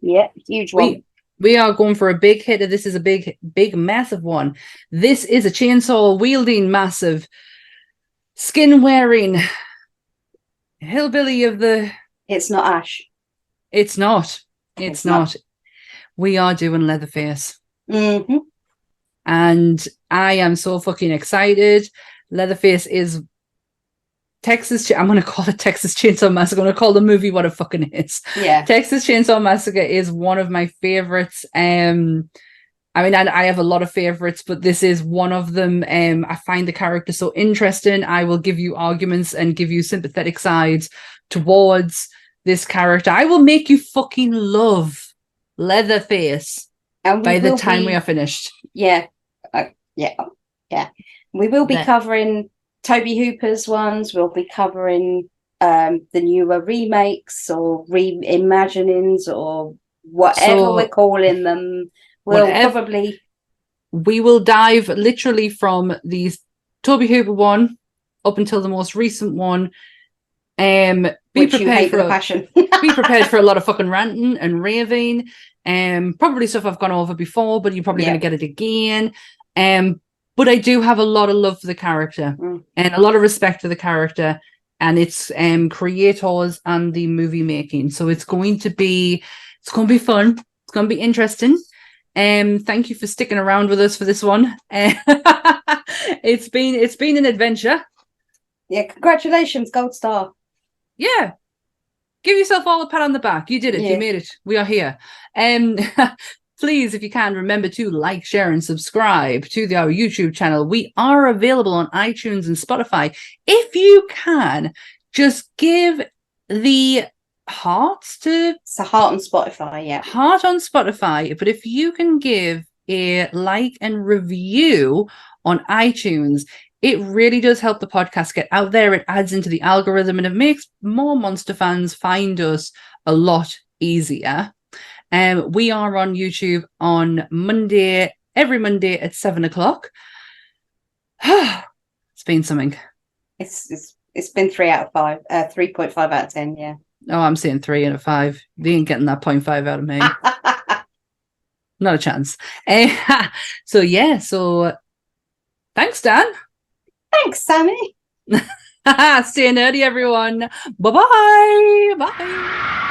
Yeah, huge one. We are going for a big hitter. This is a big, massive one. This is a chainsaw wielding, massive, skin wearing hillbilly of the. It's not Ash. It's not. It's not. We are doing Leatherface. Mm-hmm. And I am so fucking excited. Leatherface is I'm going to call it Texas Chainsaw Massacre. I'm going to call the movie what it fucking is. Yeah. Texas Chainsaw Massacre is one of my favorites. I mean, I have a lot of favorites, but this is one of them. I find the character so interesting. I will give you arguments and give you sympathetic sides towards this character. I will make you fucking love Leatherface by the time we are finished. Yeah. Yeah. We will be covering Tobe Hooper's ones. We'll be covering the newer remakes or reimaginings or whatever we're calling them. We will dive literally from the Tobe Hooper one up until the most recent one. Be prepared for passion. Be prepared for a lot of fucking ranting and raving. Probably stuff I've gone over before, but you're probably going to get it again. But I do have a lot of love for the character and a lot of respect for the character and its creators and the movie making. So it's going to be fun. It's going to be interesting. Thank you for sticking around with us for this one. It's been an adventure. Yeah, congratulations, Gold Star. Yeah. Give yourself all a pat on the back. You did it. You made it. We are here. Please, if you can, remember to like, share, and subscribe to our YouTube channel. We are available on iTunes and Spotify. If you can, just give the hearts to... It's a heart on Spotify, yeah. Heart on Spotify. But if you can give a like and review on iTunes, it really does help the podcast get out there. It adds into the algorithm and it makes more monster fans find us a lot easier. We are on YouTube on Monday, every Monday at 7:00. It's been something. It's been 3 out of 5, 3.5 out of 10, yeah. Oh, I'm saying 3 out of 5. They ain't getting that 0.5 out of me. Not a chance. So thanks, Dan. Thanks, Sammy. Stay nerdy, everyone. Bye-bye. Bye.